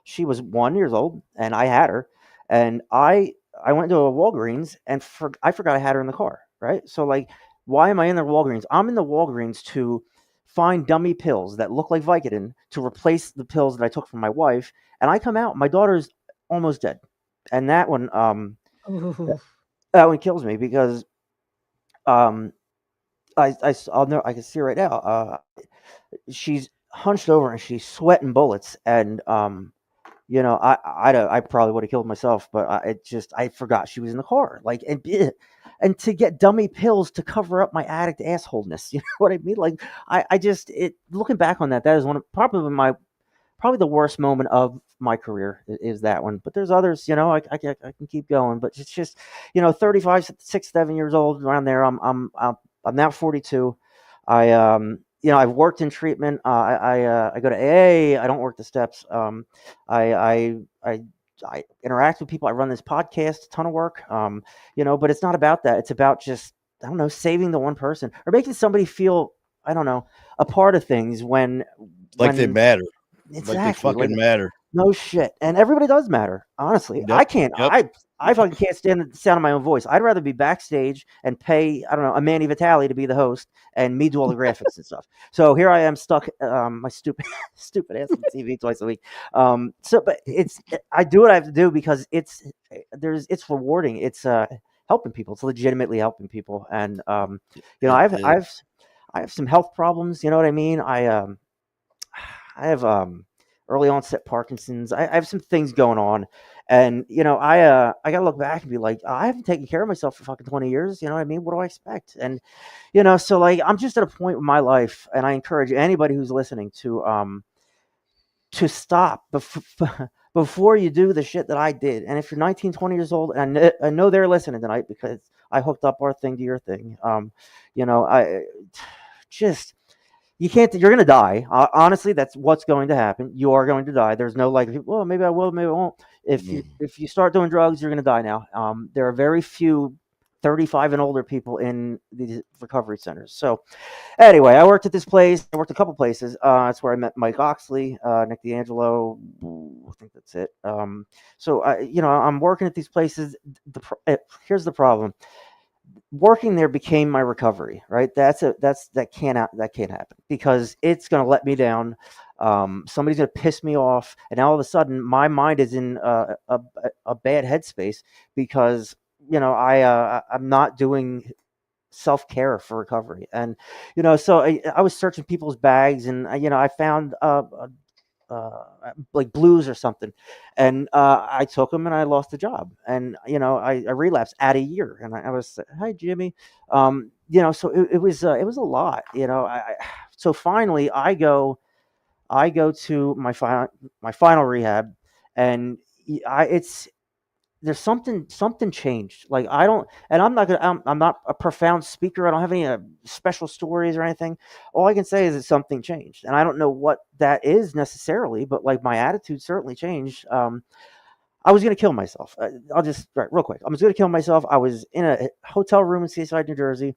she was 1 year old, and I had her, and I went to a Walgreens and I forgot I had her in the car. Right, so like, why am I in the Walgreens? I'm in the Walgreens to find dummy pills that look like Vicodin to replace the pills that I took from my wife, and I come out, my daughter's almost dead, and that one kills me because um I'll know, I can see right now. She's hunched over and she's sweating bullets, and I probably would have killed myself, but I forgot she was in the car. Like, and to get dummy pills to cover up my addict assholeness, you know what I mean? Like, looking back on that is one of probably the worst moment of my career is that one. But there's others, I can keep going, but it's just, 35, 6, 7 years old around there. I'm now 42. I've worked in treatment. I go to AA. I don't work the steps. I interact with people. I run this podcast, a ton of work. But it's not about that. It's about just, I don't know, saving the one person or making somebody feel, I don't know, a part of things when they matter. Exactly. Like they fucking matter. No shit. And everybody does matter. Honestly, Yep. I can't. Yep. I fucking can't stand the sound of my own voice. I'd rather be backstage and pay, I don't know, a Manny Vitale to be the host and me do all the graphics and stuff. So here I am stuck, my stupid ass on TV twice a week. But I do what I have to do because it's rewarding. It's helping people. It's legitimately helping people. And I have some health problems. You know what I mean? I have early onset Parkinson's. I have some things going on, and I got to look back and be like, I haven't taken care of myself for fucking 20 years. You know what I mean? What do I expect? And so like, I'm just at a point in my life, and I encourage anybody who's listening to stop before you do the shit that I did. And if you're 19, 20 years old, and I know they're listening tonight because I hooked up our thing to your thing. I just. You can't. You're going to die. Honestly, that's what's going to happen. You are going to die. There's no like, well, maybe I will, maybe I won't. If you start doing drugs, you're going to die now. There are very few 35 and older people in these recovery centers. So anyway, I worked at this place. I worked a couple places. That's where I met Mike Oxley, Nick D'Angelo. I think that's it. So I'm working at these places. Here's the problem. Working there became my recovery, right? That can't happen because it's going to let me down. Somebody's going to piss me off, and now all of a sudden my mind is in a bad headspace because I'm not doing self-care for recovery. And so I was searching people's bags, and I found like blues or something, and I took them, and I lost the job, and I relapsed at a year, and I was, hi Jimmy, so it was a lot, so finally I go to my final rehab, and it's there's something changed. Like, I don't, and I'm not a profound speaker. I don't have any special stories or anything. All I can say is that something changed, and I don't know what that is necessarily, but like my attitude certainly changed. I was gonna kill myself. I'll just, right, real quick. I was gonna kill myself. I was in a hotel room in Seaside, New Jersey.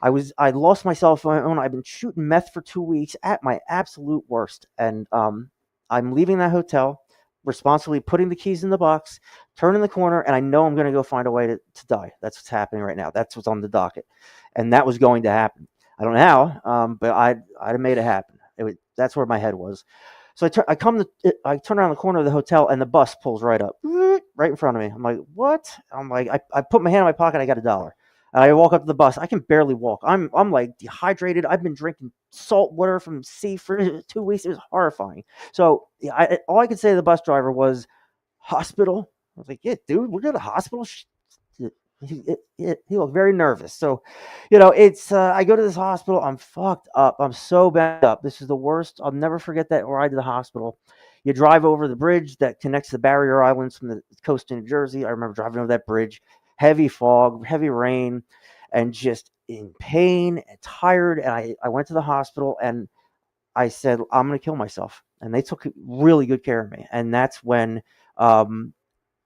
I lost my cell phone. I've been shooting meth for 2 weeks at my absolute worst, and I'm leaving that hotel, responsibly putting the keys in the box, turning the corner, and I know I'm going to go find a way to die. That's what's happening right now. That's what's on the docket, and that was going to happen. I don't know how, but I'd made it happen. That's where my head was. So I turn around the corner of the hotel, and the bus pulls right up, right in front of me. I'm like, what? I'm like, I put my hand in my pocket. I got $1. And I walk up to the bus. I can barely walk. I'm like dehydrated. I've been drinking salt water from sea for 2 weeks. It was horrifying. So all I could say to the bus driver was, hospital. I was like, yeah, dude, we're going to the hospital. He looked very nervous. So, it's I go to this hospital. I'm fucked up. I'm so bad up. This is the worst. I'll never forget that ride to the hospital. You drive over the bridge that connects the barrier islands from the coast of New Jersey. I remember driving over that bridge. Heavy fog, heavy rain, and just in pain and tired. And I went to the hospital, and I said, I'm going to kill myself. And they took really good care of me. And that's when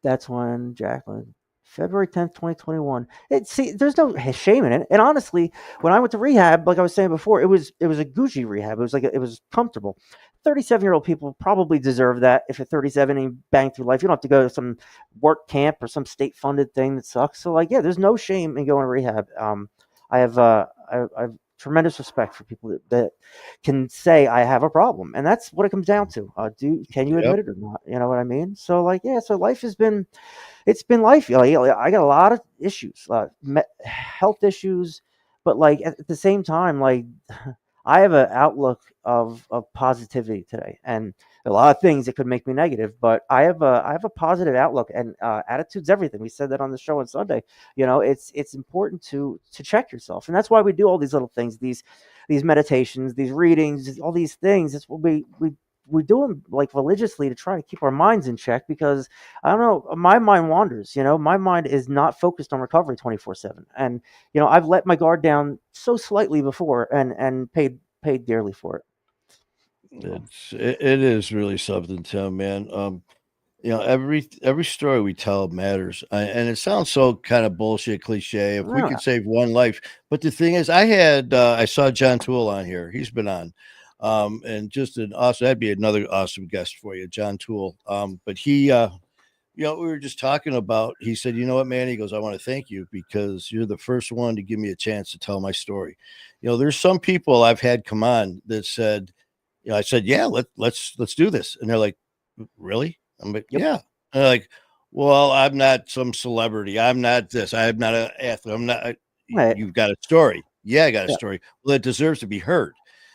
Jacqueline, February 10th, 2021. There's no shame in it. And honestly, when I went to rehab, like I was saying before, it was a Gucci rehab. It was comfortable. 37-year-old people probably deserve that. If you're 37 and you bang through life, you don't have to go to some work camp or some state-funded thing that sucks. So, like, yeah, there's no shame in going to rehab. I have tremendous respect for people that can say I have a problem, and that's what it comes down to. Can you admit it or not? You know what I mean? So, like, yeah. So life it's been life. I got a lot of issues, health issues, but like at the same time, like I have an outlook of positivity today, and a lot of things that could make me negative, but I have a positive outlook, and attitude's everything. We said that on the show on Sunday. It's important to check yourself, and that's why we do all these little things, these meditations, these readings, all these things. It's what we do them like religiously to try to keep our minds in check, because I don't know, my mind wanders. My mind is not focused on recovery 24/7, and I've let my guard down so slightly before, and paid dearly for it. It is really something, Tim, man. Every story we tell matters, and it sounds so kind of bullshit cliche. If we could save one life, but the thing is, I saw John Toole on here. He's been on, and just that'd be another awesome guest for you, John Toole. But he, we were just talking about. He said, "You know what, man?" He goes, "I want to thank you because you're the first one to give me a chance to tell my story." There's some people I've had come on that said. I said, yeah, let's do this. And they're like, really? I'm like, Yep. yeah. And they're like, well, I'm not some celebrity. I'm not this. I'm not an athlete. I'm not. Right. You've got a story. Yeah, I got a story. Well, it deserves to be heard.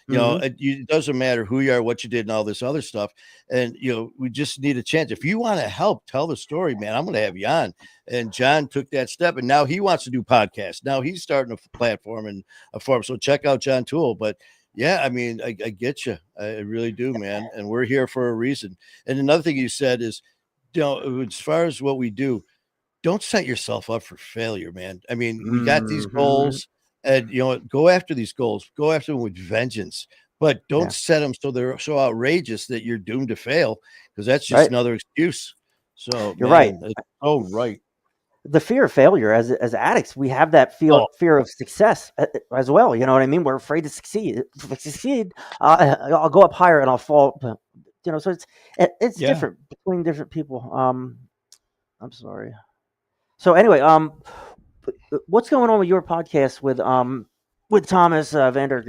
It doesn't matter who you are, what you did, and all this other stuff. And, we just need a chance. If you want to help tell the story, man, I'm going to have you on. And John took that step, and now he wants to do podcasts. Now he's starting a platform and a forum. So check out John Toole. But yeah, I mean, I get you. I really do, man. And we're here for a reason. And another thing you said is, as far as what we do, don't set yourself up for failure, man. I mean, we got these goals, and go after these goals. Go after them with vengeance, but don't set them so they're so outrageous that you're doomed to fail, because that's just another excuse. So you're right. Oh, right. The fear of failure, as addicts, we have that fear of success as well. You know what I mean? We're afraid to succeed. If I succeed, I'll go up higher and I'll fall. So it's different between different people. I'm sorry. So anyway, what's going on with your podcast with Thomas Vander?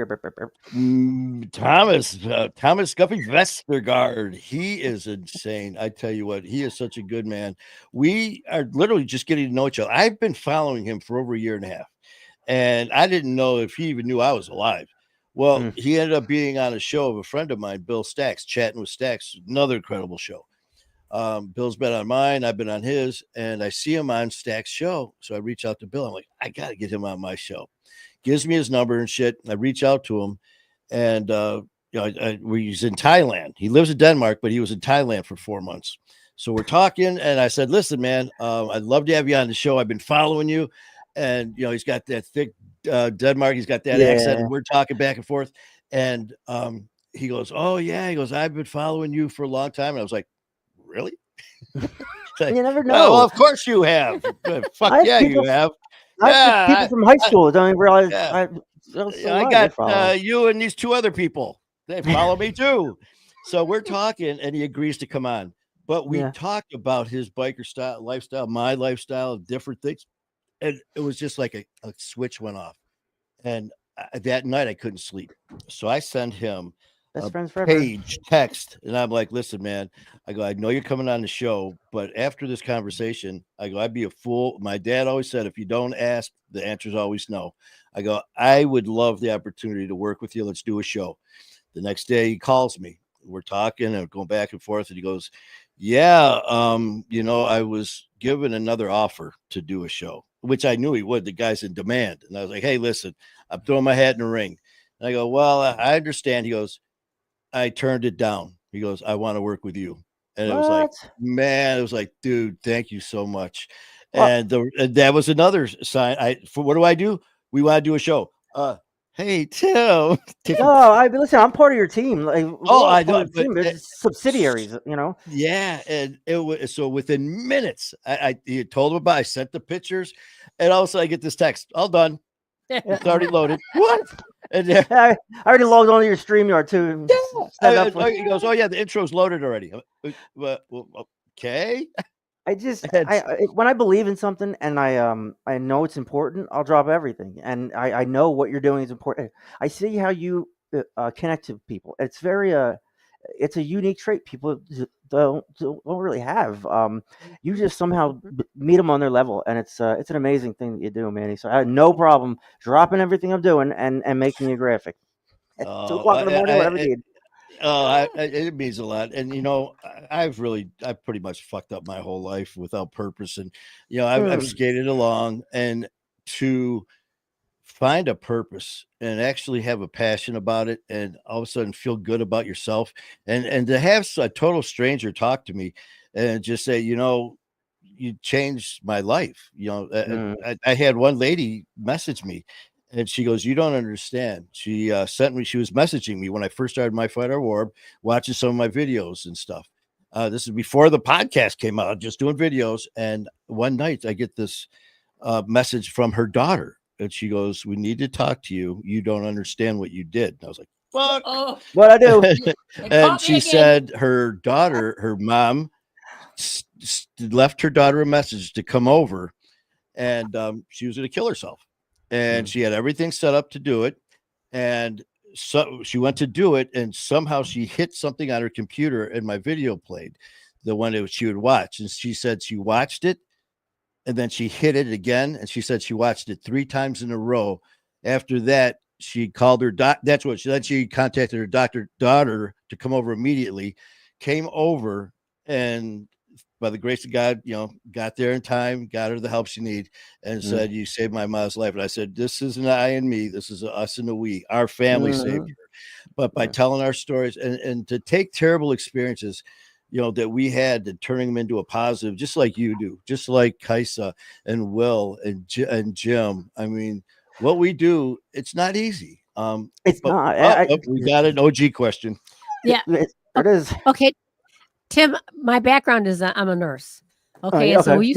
Thomas Guppy Vestergaard. He is insane. I tell you what, he is such a good man. We are literally just getting to know each other. I've been following him for over a year and a half, and I didn't know if he even knew I was alive. Well, he ended up being on a show of a friend of mine, Bill Stacks, Chatting with Stacks, another incredible show. Bill's been on mine, I've been on his, and I see him on Stack's show. So I reach out to Bill. I'm like, I got to get him on my show. Gives me his number and shit. I reach out to him, and he's in Thailand. He lives in Denmark, but he was in Thailand for 4 months. So we're talking, and I said, listen, man, I'd love to have you on the show. I've been following you. And, he's got that thick Denmark. He's got that accent. And we're talking back and forth. And he goes, oh, yeah. He goes, I've been following you for a long time. And I was like, really? Like, you never know. Well, of course you have. Fuck yeah, you have. I have people from high school that don't even realize. Yeah. I got you and these 2 other people. They follow me too. So we're talking, and he agrees to come on. But we talked about his biker style, lifestyle, my lifestyle, different things. And it was just like a switch went off. And that night I couldn't sleep. So I sent him a page text, and I'm like, listen, man, I go, I know you're coming on the show, but after this conversation, I go, I'd be a fool. My dad always said, if you don't ask, the answer is always no. I go, I would love the opportunity to work with you. Let's do a show. The next day he calls me. We're talking and going back and forth, and he goes, yeah, I was given another offer to do a show, which I knew he would. The guy's in demand. And I was like, hey, listen, I'm throwing my hat in the ring. And I go, well, I understand. He goes, I turned it down. He goes, I want to work with you. And it was like, man, it was like, dude, thank you so much. And that was another sign. What do? We want to do a show. Hey, Tim. No, listen, I'm part of your team. Like, I know. There's subsidiaries, Yeah, and it was so within minutes. I told him about. I sent the pictures, and all of a sudden I get this text. All done. It's already loaded. What? And I already logged onto your StreamYard too. Yeah. He goes, oh yeah, the intro's loaded already. Well, okay. When I believe in something and I know it's important, I'll drop everything. And I know what you're doing is important. I see how you connect to people. It's it's a unique trait people don't really have. You just somehow meet them on their level, and it's an amazing thing that you do, Manny. So I had no problem dropping everything I'm doing and making a graphic at 2:00 in the morning, whatever you need. It means a lot. And, I've pretty much fucked up my whole life without purpose. And, I've skated along, and to find a purpose and actually have a passion about it, and all of a sudden feel good about yourself, and to have a total stranger talk to me and just say, you changed my life. I had one lady message me. And she goes, you don't understand. She she was messaging me when I first started My Fight or War, watching some of my videos and stuff. This is before the podcast came out, just doing videos. And one night I get this message from her daughter. And she goes, we need to talk to you. You don't understand what you did. And I was like, fuck. What I do? And she said her mom left her daughter a message to come over, and she was going to kill herself. And she had everything set up to do it. And so she went to do it, and somehow she hit something on her computer, and my video played, the one that she would watch. And she said she watched it, and then she hit it again. And she said she watched it 3 times in a row. After that, she called her she contacted her daughter to come over immediately, came over, and by the grace of God, got there in time, got her the help she needed, and said, you saved my mom's life. And I said, this isn't I and me. This is us and a we. Our family saved her. But by telling our stories and to take terrible experiences, that we had, and turning them into a positive, just like you do, just like Kaisa and Will and Jim. I mean, what we do, it's not easy. It's not. We got an OG question. Yeah, it is. Okay. Tim, my background is I'm a nurse. Okay, okay. So you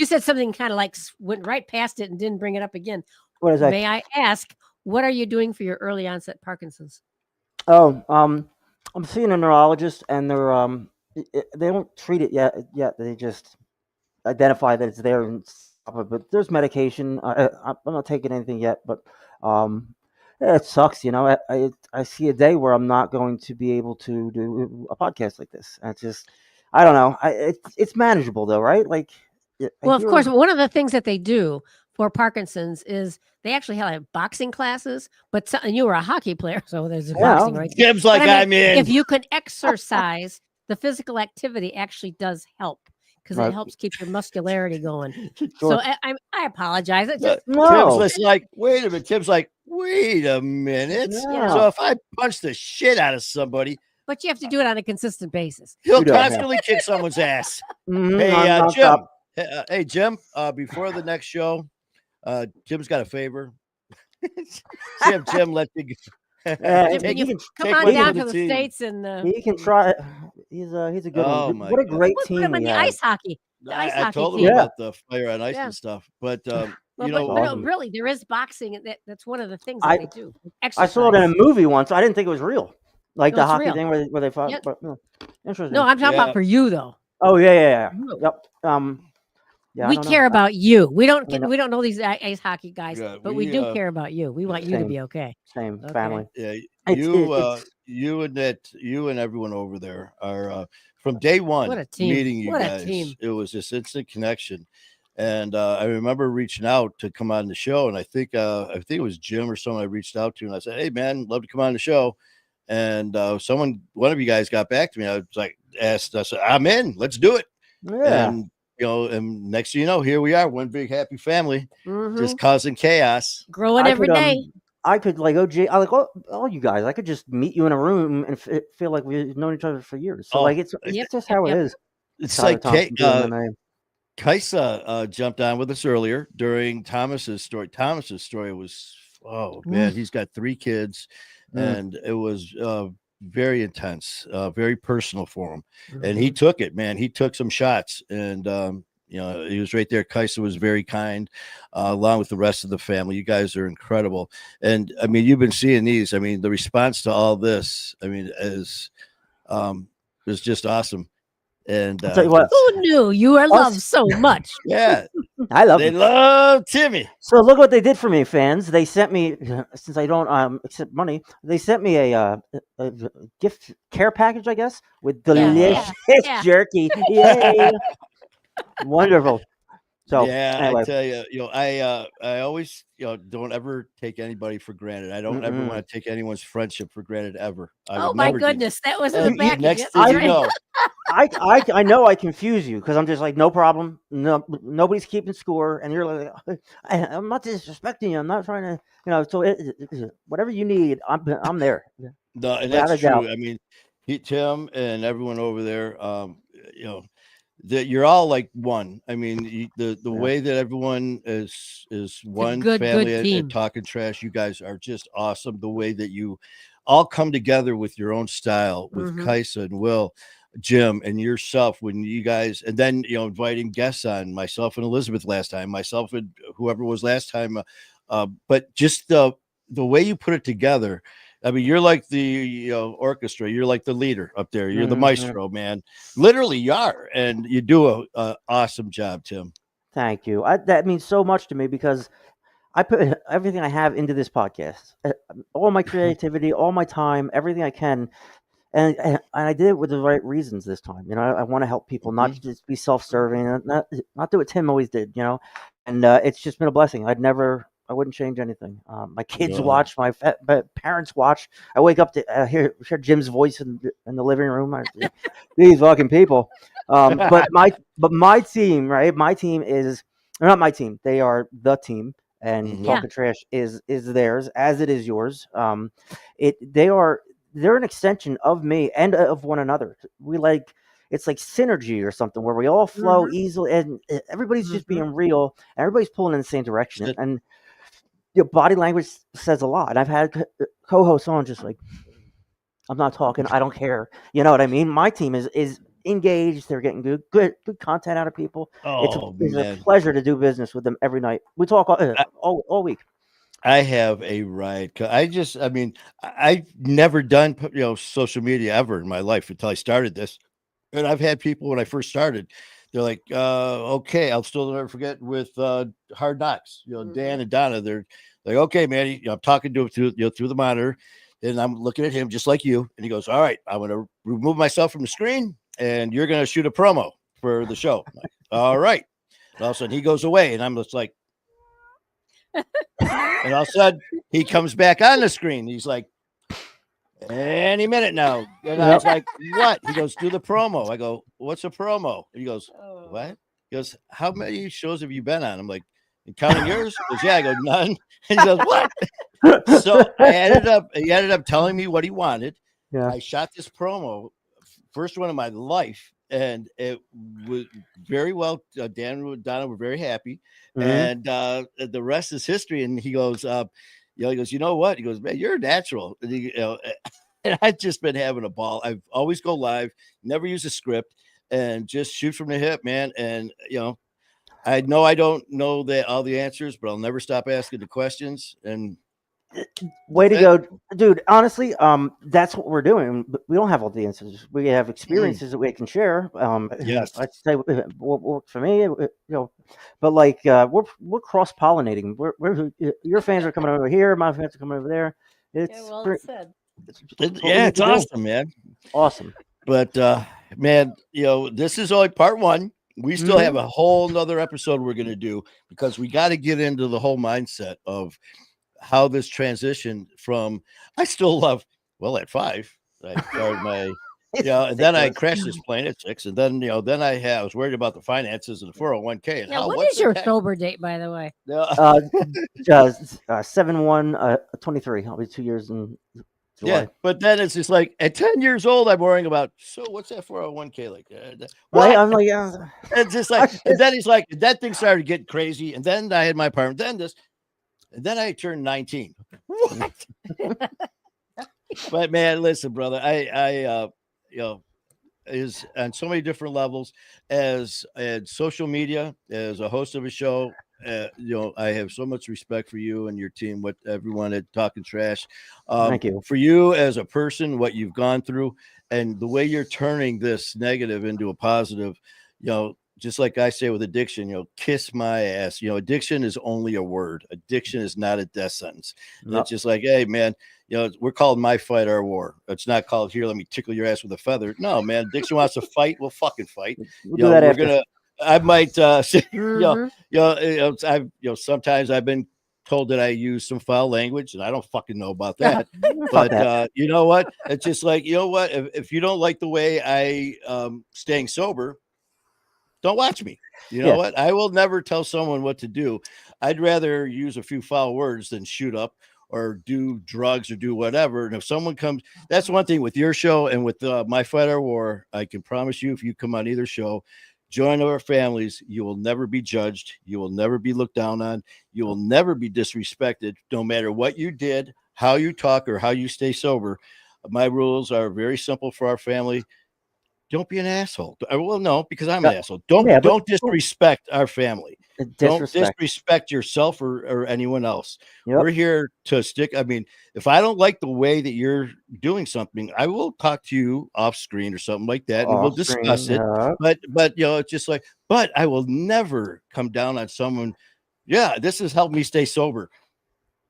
said something kind of like went right past it and didn't bring it up again. What is that? May I ask, what are you doing for your early onset Parkinson's? Oh, I'm seeing a neurologist, and they don't treat it yet. They just identify that it's there and stop it. But there's medication. I'm not taking anything yet, but it sucks. I see a day where I'm not going to be able to do a podcast like this. And it's just, I don't know. It's manageable though, right? Like, of course, one of the things that they do for Parkinson's is they actually have boxing classes, but and you were a hockey player, so there's boxing, right? Jim's But like, I'm in. if you can exercise, the physical activity actually does help because it Right. helps keep your muscularity going. Sure. So I apologize. It Tim's just No. like, wait a minute. Tim's like, wait a minute. Yeah. So if I punch the shit out of somebody, but you have to do it on a consistent basis. he'll You do, yeah. constantly kick someone's ass. Mhm, Hey, nonstop. Jim. Hey, Jim. Before the next show, Jim's got a favor. See if Jim let you. Yeah, Jim, he can you can come take on one down for to the the team. States and he can try. He's a good Oh one. my What a God. great put team him in we the have. ice hockey. The ice I hockey told him team. Yeah. about the fire on ice Yeah. and stuff, but Well, you but know, no, awesome. really, there is boxing. That's one of the things that I they do. I saw it in a Exercise. movie once. I didn't think it was real, like No, the it's hockey real. thing where they fought. Yep. But no. Interesting. No, I'm talking Yeah. about for you though. Oh yeah. You. Yep. Yeah. I We don't know. care about you. We don't I know. we don't know these ice hockey guys, Yeah, but we we do care about you. We want you to Same. be okay. Same Okay. family. yeah, It's you and everyone over there are from day one What a team. meeting you What a guys. team. It was this instant connection. And I remember reaching out to come on the show, and I think it was Jim or someone I reached out to, and I said, "Hey man, love to come on the show." And one of you guys got back to me. I was like, I said, "I'm in. Let's do it." yeah. And and next thing you know, here we are, one big happy family, Mhm. just causing chaos. Growing I every could, day. I could like I like all you guys. I could just meet you in a room and feel like we've known each other for years. So Oh, like it's Yep, just yep, how yep. it is. it's Tyler like Thompson doing MMA. Kaisa jumped on with us earlier during Thomas's story. Thomas's story was, oh man, he's got 3 kids, and it was very intense, very personal for him. And he took it, man. He took some shots, and he was right there. Kaisa was very kind, along with the rest of the family. You guys are incredible, and I mean, you've been seeing these. I mean, the response to all this, I mean, is just awesome. And I'll tell you what. Who knew you are loved so much? yeah, I love they you. love Timmy. So look what they did for me, fans. They sent me, since I don't accept money, they sent me a gift care package, I guess, with delicious yeah. jerky. Yay! Wonderful. So Yeah, anyway, I tell you, I always, don't ever take anybody for granted. I don't ever want to take anyone's friendship for granted ever. I Oh would my never do that. goodness, that was in And the package. next That's thing you right. know, I know I confuse you because I'm just like, no problem. No, nobody's keeping score, and you're like, I'm not disrespecting you. I'm not trying to, So whatever you need, I'm there. no, and Without that's a doubt. true. I mean, Tim and everyone over there, that you're all like one. I mean, the way that everyone is one good family at team. Talking Trash. You guys are just awesome. The way that you all come together with your own style, with Kaisa and Will, Jim, and yourself. When you guys, and then inviting guests on, myself and Elizabeth last time, myself and whoever was last time. But just the way you put it together. I mean, you're like the orchestra. You're like the leader up there. You're the maestro, man. Literally, you are, and you do a awesome job, Tim. Thank you. That means so much to me because I put everything I have into this podcast, all my creativity, all my time, everything I can, and I did it with the right reasons this time. I want to help people, not just be self-serving, and not do what Tim always did. And it's just been a blessing. I wouldn't change anything. My kids watch, my parents watch. I wake up to hear Jim's voice in the living room. These fucking people. But my team, right? My team is not my team. They are the team, and Talking Trash is theirs, as it is yours. They're an extension of me and of one another. It's like synergy or something where we all flow easily, and everybody's just being real. Everybody's pulling in the same direction, and your body language says a lot. And I've had co-hosts on just like, I'm not talking. I don't care. You know what I mean? My team is engaged. They're getting good content out of people. It's a pleasure to do business with them every night. We talk all week. I have a right. I've never done social media ever in my life until I started this, and I've had people when I first started. They're like, okay, I'll still never forget with Hard Knocks. Dan and Donna. They're like, okay, man. I'm talking to him through the monitor, and I'm looking at him just like you. And he goes, all right, I'm going to remove myself from the screen, and you're going to shoot a promo for the show. I'm like, all right. And all of a sudden, he goes away, and I'm just like, And all of a sudden, he comes back on the screen. He's like, any minute now. And I was like, what? He goes, do the promo. I go, what's a promo? He goes, what? He goes, how many shows have you been on? I'm like, counting yours? He goes, yeah. I go, none. And he goes, what? So he ended up telling me what he wanted. Yeah. I shot this promo, first one of my life, and it was very well. Dan and Donna were very happy, and the rest is history. And he goes, he goes, you know what? He goes, man, you're natural. And and I've just been having a ball. I've always go live, never use a script, and just shoot from the hip, man. And I know I don't know all the answers, but I'll never stop asking the questions. And way to go, dude. Honestly, that's what we're doing. We don't have all the answers. We have experiences that we can share. Yes, I'd say what worked for me, but like we're cross pollinating. We're your fans are coming over here, my fans are coming over there. It's said. It's awesome, man. Awesome. But man, this is only part one. We still have a whole nother episode we're gonna do, because we got to get into the whole mindset of how this transition from, I still love, at 5 I started my and then I crashed this plane at 6, and then then I was worried about the finances and the 401k. And what is your sober date, by the way? 7/1/23. I'll be 2 years in July. Yeah, but then it's just like at 10 years old, I'm worrying about, so what's that 401k like? Right? I'm like, it's just like, and then he's like, that thing started getting crazy, and then I had my apartment, then this. And then I turned 19. What? But man, listen, brother, I is on so many different levels, as social media, as a host of a show. I have so much respect for you and your team, what everyone at Talking Trash. Thank you. For you as a person, what you've gone through, and the way you're turning this negative into a positive. Just like I say with addiction, kiss my ass. Addiction is only a word. Addiction is not a death sentence. Nope. It's just like, hey, man, we're called My Fight, Our War. It's not called, here, let me tickle your ass with a feather. No, man, addiction wants to fight. We'll fucking fight. I might, sometimes I've been told that I use some foul language, and I don't fucking know about that. But you know what? It's just like, what? If you don't like the way I staying sober, don't watch me. You know what? I will never tell someone what to do. I'd rather use a few foul words than shoot up or do drugs or do whatever. And if someone comes, that's one thing with your show and with My Fight or War. I can promise you, if you come on either show, join our families, you will never be judged. You will never be looked down on. You will never be disrespected, no matter what you did, how you talk, or how you stay sober. My rules are very simple for our family. Don't be an asshole. Well, no, because I'm an asshole. Don't disrespect our family. Don't disrespect yourself or anyone else. Yep. We're here to stick. I mean, if I don't like the way that you're doing something, I will talk to you off screen or something like that, and we'll discuss it. But it's just like, but I will never come down on someone. Yeah, this has helped me stay sober.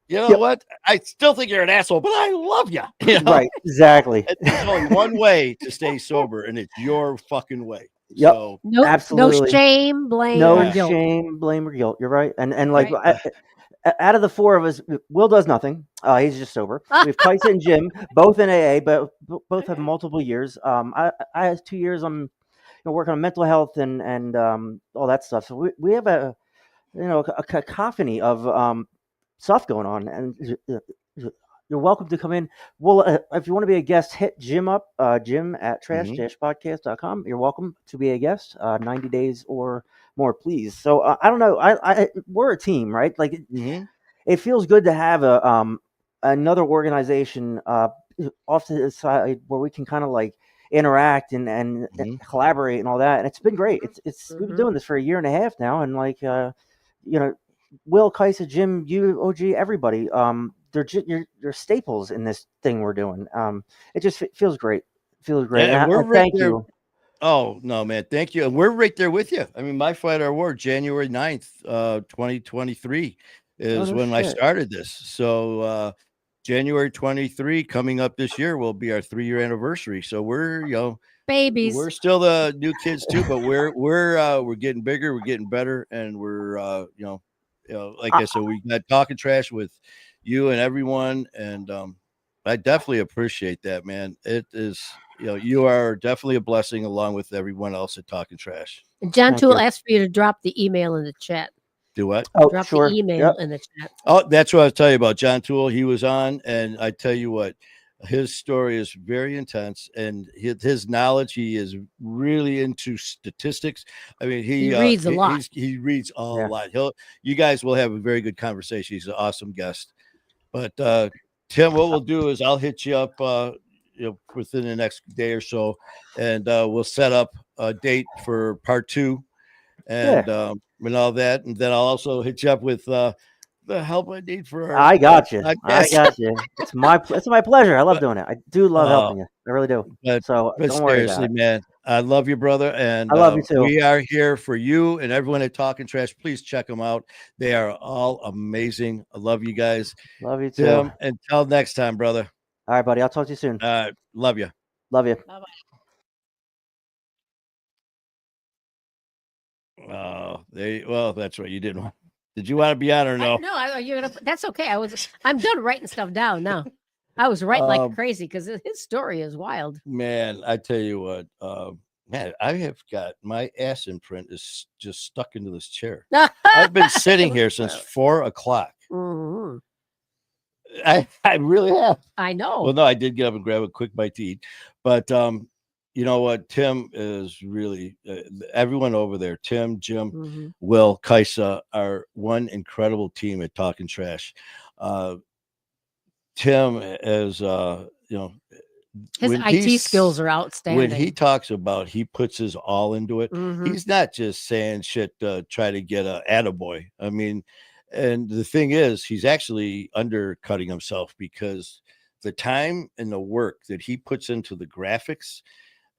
You know what? I still think you're an asshole, but I love you. Right, exactly. There's only one way to stay sober, and it's your fucking way. Yep. So, absolutely. No shame, blame, no or guilt. shame, blame, or guilt. You're right. And like, out of the 4 of us, Will does nothing. He's just sober. We have Kaisa and Jim, both in AA, but both have multiple years. I have 2 years. I'm working on mental health and all that stuff. So we have a cacophony of stuff going on, and you're welcome to come in. Well, if you want to be a guest, hit Jim up, Jim at trash-podcast.com. You're welcome to be a guest, 90 days or more, please. So I don't know. We're a team, right? Like it feels good to have another organization off to the side where we can kind of like interact and collaborate and all that. And it's been great. We've been doing this for a year and a half now, and like Will, Kaisa, Jim, you, OG, everybody. They're staples in this thing we're doing. It just feels great. Feels great. Yeah, and thank you. Oh no, man, thank you. And we're right there with you. I mean, My Fight or War, January 9th, 2023 is when I started this. So January 23 coming up this year will be our 3-year anniversary. So we're babies. We're still the new kids too, but we're getting bigger, we're getting better, and we're like I said, we got talking trash with you and everyone, and I definitely appreciate that, man. It is, you are definitely a blessing along with everyone else at Talking Trash. And John Thank Toole you. asked for you to drop the email in the chat. Do what? Oh, Drop sure. the email Yep. in the chat. Oh, that's what I was telling you about. John Toole, he was on, and I tell you what, his story is very intense, and his knowledge, he is really into statistics. I mean, He reads a lot. He reads a Yeah. lot. You guys will have a very good conversation. He's an awesome guest. But Tim, what we'll do is I'll hit you up within the next day or so, and we'll set up a date for part 2 and all that, and then I'll also hit you up with the help I need for our I got you. I podcast. got you. It's my pleasure. I love doing it. I do love helping you. I really do. But So don't worry about seriously, it. man, I love you, brother, and I love you too. we are here for you and everyone at Talking Trash. Please check them out; they are all amazing. I love you guys. Love you too. Tim, until next time, brother. All right, buddy. I'll talk to you soon. Love you. Love you. Bye-bye. Well, that's right. You didn't want. Did you want to be on or no? No, you're gonna. That's okay. I'm done writing stuff down now. I was writing like crazy because his story is wild. Man, I tell you what, man, I have got my ass imprint is just stuck into this chair. I've been sitting here since 4 o'clock. Mm-hmm. I really have. I know. Well, no, I did get up and grab a quick bite to eat, but you know what? Tim is really everyone over there. Tim, Jim, Will, Kaisa are one incredible team at Talking Trash. Tim is, his IT skills are outstanding. When he talks about, he puts his all into it. He's not just saying shit to try to get a attaboy. I mean, and the thing is, he's actually undercutting himself because the time and the work that he puts into the graphics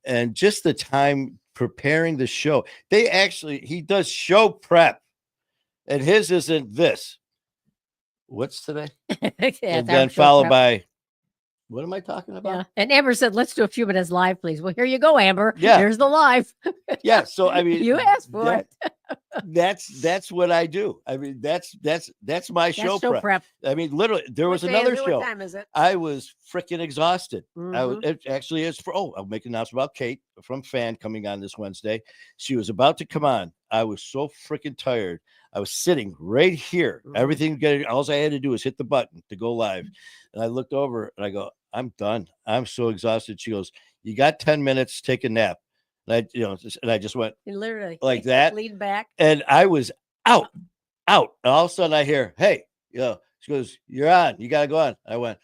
and just the time preparing the show. He does show prep, and his isn't this. What's today? And then followed by, what am I talking about? Yeah. And Amber said, let's do a few minutes live, please. Well, here you go, Amber. Yeah. Here's the live. Yeah. So, I mean, you asked for it. That's what I do. I mean, that's my show prep. I mean, literally, there was another show. What time is it? I was freaking exhausted. It actually is I'll make an announcement about Kate from Fan coming on this Wednesday. She was about to come on. I was so freaking tired. I was sitting right here. Everything all I had to do was hit the button to go live. And I looked over and I go, I'm done. I'm so exhausted. She goes, you got 10 minutes, take a nap. And I just went literally like that, lean back, and I was out. And all of a sudden I hear, hey, she goes, you're on. You got to go on. I went,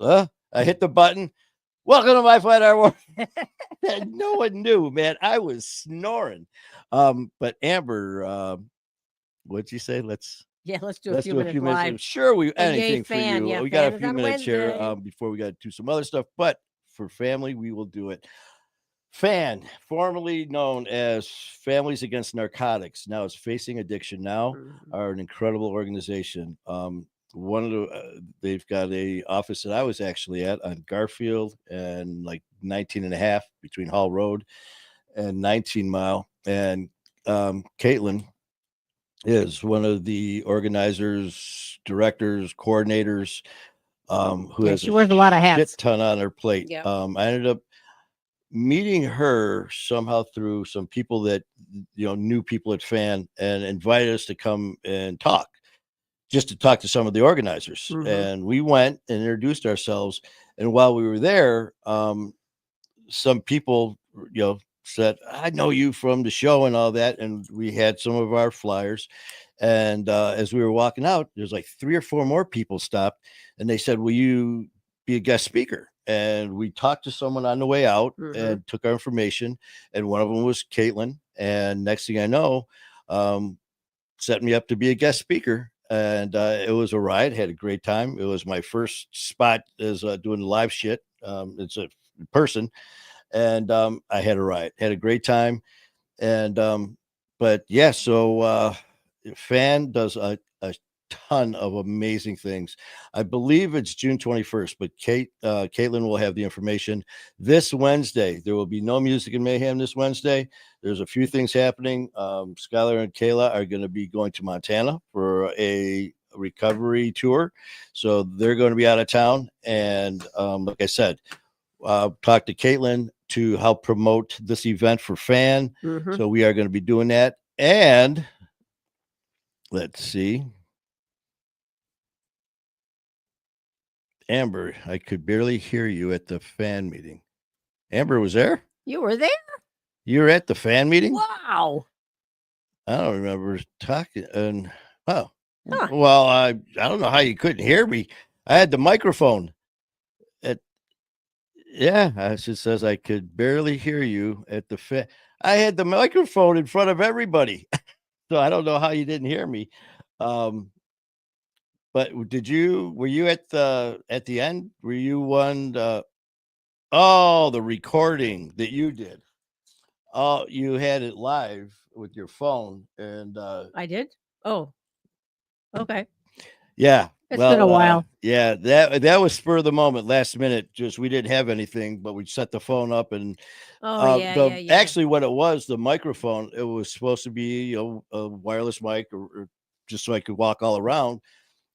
I hit the button. Welcome to my Flat Hour. No one knew, man. I was snoring. But Amber, what'd you say? Let's do a few minutes live. Sure, anything for you. Yeah, we got a few minutes here before we got to do some other stuff, but for family, we will do it. Fan, formerly known as Families Against Narcotics, now is Facing Addiction Now, are an incredible organization. One of they've got a office that I was actually at on Garfield and like 19 and a half between Hall Road and 19 Mile. And Caitlin is one of the organizers, directors, coordinators, who has she wears a lot of hats, shit ton on her plate. Yeah. I ended up meeting her somehow through some people that knew people at Fan and invited us to come and talk, just to talk to some of the organizers. And we went and introduced ourselves. And while we were there, some people said, I know you from the show and all that. And we had some of our flyers. And as we were walking out, there's like 3 or 4 more people stopped, and they said, will you be a guest speaker? And we talked to someone on the way out and took our information. And one of them was Caitlin. And next thing I know, set me up to be a guest speaker. And it was a ride. Had a great time. It was my first spot as doing live shit. It's a person. And I had a ride. Had a great time. And but yeah, so Fan does a ton of amazing things. I believe it's June 21st, but Caitlin will have the information. This Wednesday, there will be no Music and Mayhem this Wednesday. There's a few things happening. Skylar and Kayla are going to be going to Montana for a recovery tour. So they're going to be out of town. And like I said, talk to Caitlin to help promote this event for Fan. Mhm. So we are going to be doing that. And let's see. Amber, I could barely hear you at the fan meeting. Amber was there? You were there? You were at the fan meeting? Wow. I don't remember talking. And oh, Huh. well, I don't know how you couldn't hear me. I had the microphone. It just says I could barely hear you at the fan. I had the microphone in front of everybody, so I don't know how you didn't hear me. But were you at the end? Were you one? The recording that you did. Oh, you had it live with your phone, and I did. Oh, okay. yeah, It's been a while. Yeah, that was spur of the moment, last minute. Just we didn't have anything, but we set the phone up, and yeah. actually, what it was, the microphone, it was supposed to be a wireless mic, or just so I could walk all around.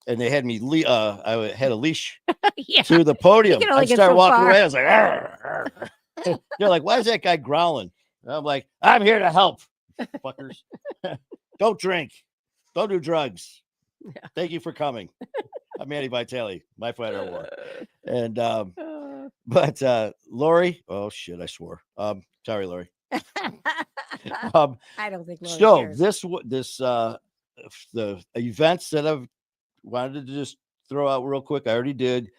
And they had me, I had a leash Yeah. to the podium. can only I get started so walking far. around. I was like, "Arr, arr." They're like, why is that guy growling? And I'm like, I'm here to help, fuckers. Don't drink. Don't do drugs. Yeah. Thank you for coming. I'm Manny Vitale, my fighter war. And but Lori, oh shit, I swore. Sorry, Lori. I don't think Lori So cares. the events that I've wanted to just throw out real quick, I already did.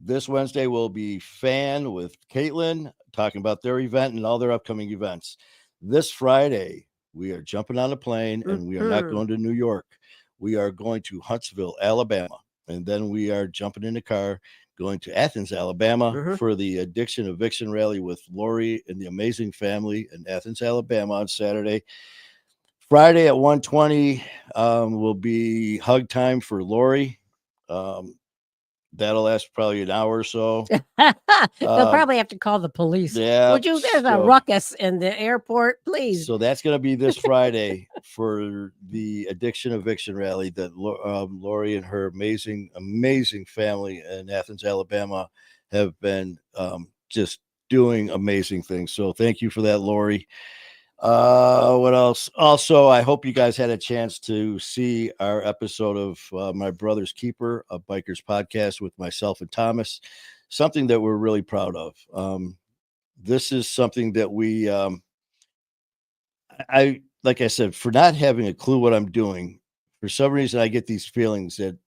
This Wednesday will be Fan with Caitlin talking about their event and all their upcoming events. This Friday, we are jumping on a plane and we are not going to New York. We are going to Huntsville, Alabama. And then we are jumping in the car, going to Athens, Alabama for the Addiction Eviction Rally with Lori and the Amazing Family in Athens, Alabama on Saturday. Friday at 1:20 will be hug time for Lori. That'll last probably an hour or so. They'll probably have to call the police. Yeah. Would you? There's a ruckus in the airport, please. So that's going to be this Friday for the Addiction Eviction Rally that Lori and her amazing family in Athens, Alabama have been just doing amazing things. So thank you for that, Lori. What else? Also, I hope you guys had a chance to see our episode of My Brother's Keeper, a bikers podcast with myself and Thomas. Something that we're really proud of. This is something that we, like I said, for not having a clue what I'm doing, for some reason I get these feelings that,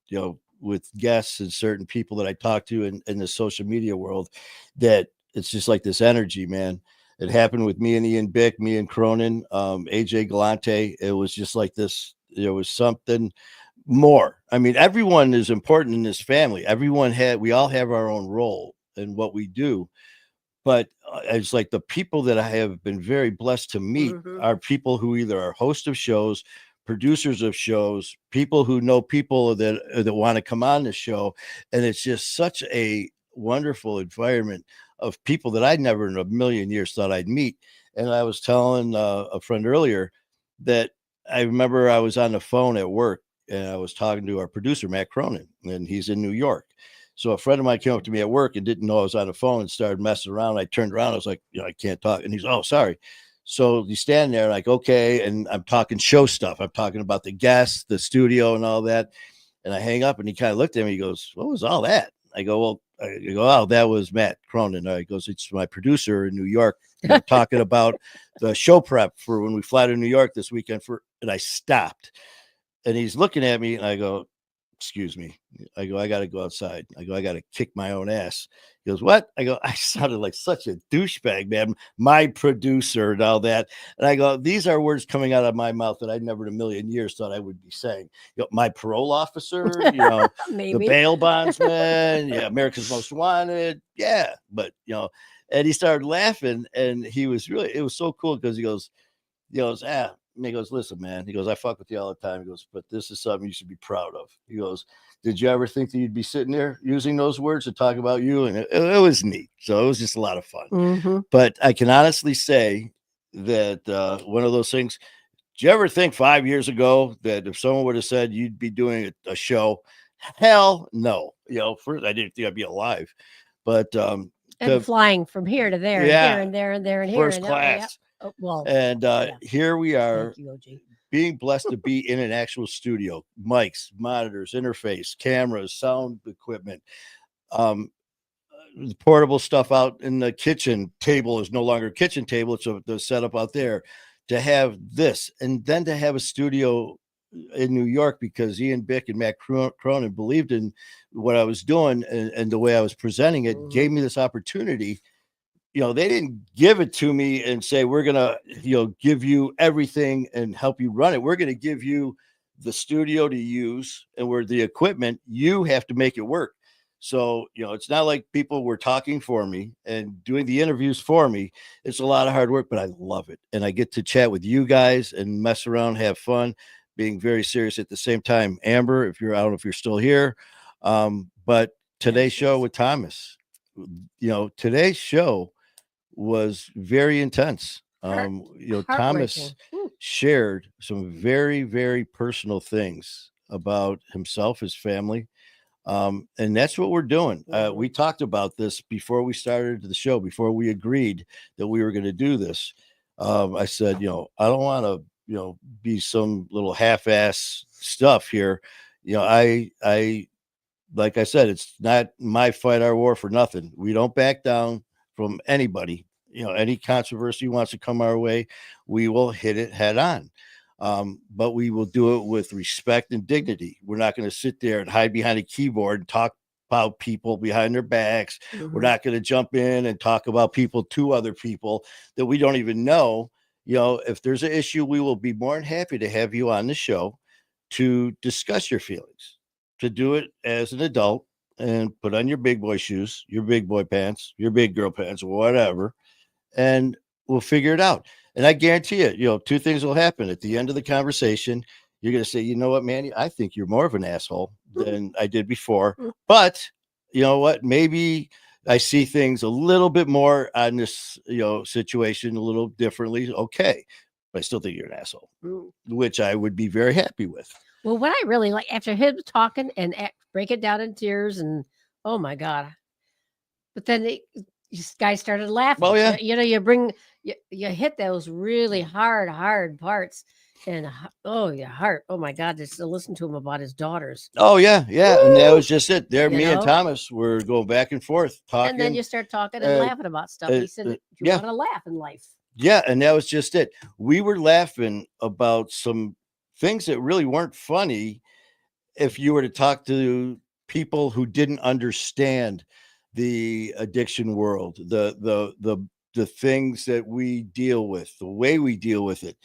with guests and certain people that I talk to in the social media world, that it's just like this energy, man. It happened with me and Ian Bick, me and Cronin, AJ Galante. It was just like this. There was something more. I mean, everyone is important in this family. We all have our own role in what we do. But it's like the people that I have been very blessed to meet are people who either are hosts of shows, producers of shows, people who know people that want to come on the show. And it's just such a wonderful environment of people that I'd never in a million years thought I'd meet. And I was telling a friend earlier that I remember I was on the phone at work and I was talking to our producer, Matt Cronin, and he's in New York. So a friend of mine came up to me at work and didn't know I was on the phone and started messing around. I turned around. I was like, I can't talk. And he's, oh, sorry. So you stand there like, okay. And I'm talking show stuff. I'm talking about the guests, the studio and all that. And I hang up and he kind of looked at me. He goes, what was all that? I go, oh, that was Matt Cronin. He goes, it's my producer in New York. Talking about the show prep for when we fly to New York this weekend and I stopped and he's looking at me and I go, excuse me. I go, I got to go outside. I go, I got to kick my own ass. He goes, what? I go, I sounded like such a douchebag, man. My producer and all that. And I go, these are words coming out of my mouth that I never in a million years thought I would be saying. My parole officer, the bail bondsman, America's Most Wanted. Yeah. But, and he started laughing and it was so cool because he goes, And he goes, listen, man. He goes, I fuck with you all the time. He goes, but this is something you should be proud of. He goes, did you ever think that you'd be sitting there using those words to talk about you? And it was neat. So it was just a lot of fun. Mm-hmm. But I can honestly say that one of those things, did you ever think 5 years ago that if someone would have said you'd be doing a show? Hell no. First I didn't think I'd be alive. But and flying from here to there, yeah, and here and there and there and here. First class. Oh, well, and here we are. Thank you, OG. Being blessed to be in an actual studio, mics, monitors, interface, cameras, sound equipment, the portable stuff out in the kitchen table is no longer a kitchen table. It's the setup out there. To have this, and then to have a studio in New York, because Ian Bick and Matt Cronin believed in what I was doing and the way I was presenting it, gave me this opportunity. They didn't give it to me and say, we're going to, give you everything and help you run it. We're going to give you the studio to use, and where the equipment, you have to make it work. So, it's not like people were talking for me and doing the interviews for me. It's a lot of hard work, but I love it. And I get to chat with you guys and mess around, have fun, being very serious at the same time. Amber, I don't know if you're still here. But today's show with Thomas, today's show was very intense. Thomas shared some very, very personal things about himself, his family. And that's what we're doing. We talked about this before we started the show, before we agreed that we were going to do this. I said, I don't want to, be some little half-ass stuff here. I like I said, it's not my fight, our war for nothing. We don't back down from anybody. Any controversy wants to come our way, we will hit it head on. But we will do it with respect and dignity. We're not going to sit there and hide behind a keyboard and talk about people behind their backs. We're not going to jump in and talk about people to other people that we don't even know. If there's an issue, we will be more than happy to have you on the show to discuss your feelings, to do it as an adult and put on your big boy shoes, your big boy pants, your big girl pants, whatever, and we'll figure it out. And I guarantee you, two things will happen at the end of the conversation. You're going to say, you know what, Manny, I think you're more of an asshole than I did before. But you know what? Maybe I see things a little bit more on this, situation a little differently. Okay. But I still think you're an asshole, which I would be very happy with. Well, what I really like after him talking and break it down in tears and, oh my God. But then this guy started laughing. Well, yeah. You hit those really hard parts. And your heart. Oh my God! Just to listen to him about his daughters. Oh yeah. Woo! And that was just it. There, me and Thomas were going back and forth talking. And then you start talking and laughing about stuff. He said, "You want to laugh in life." Yeah, and that was just it. We were laughing about some things that really weren't funny. If you were to talk to people who didn't understand the addiction world, the things that we deal with, the way we deal with it.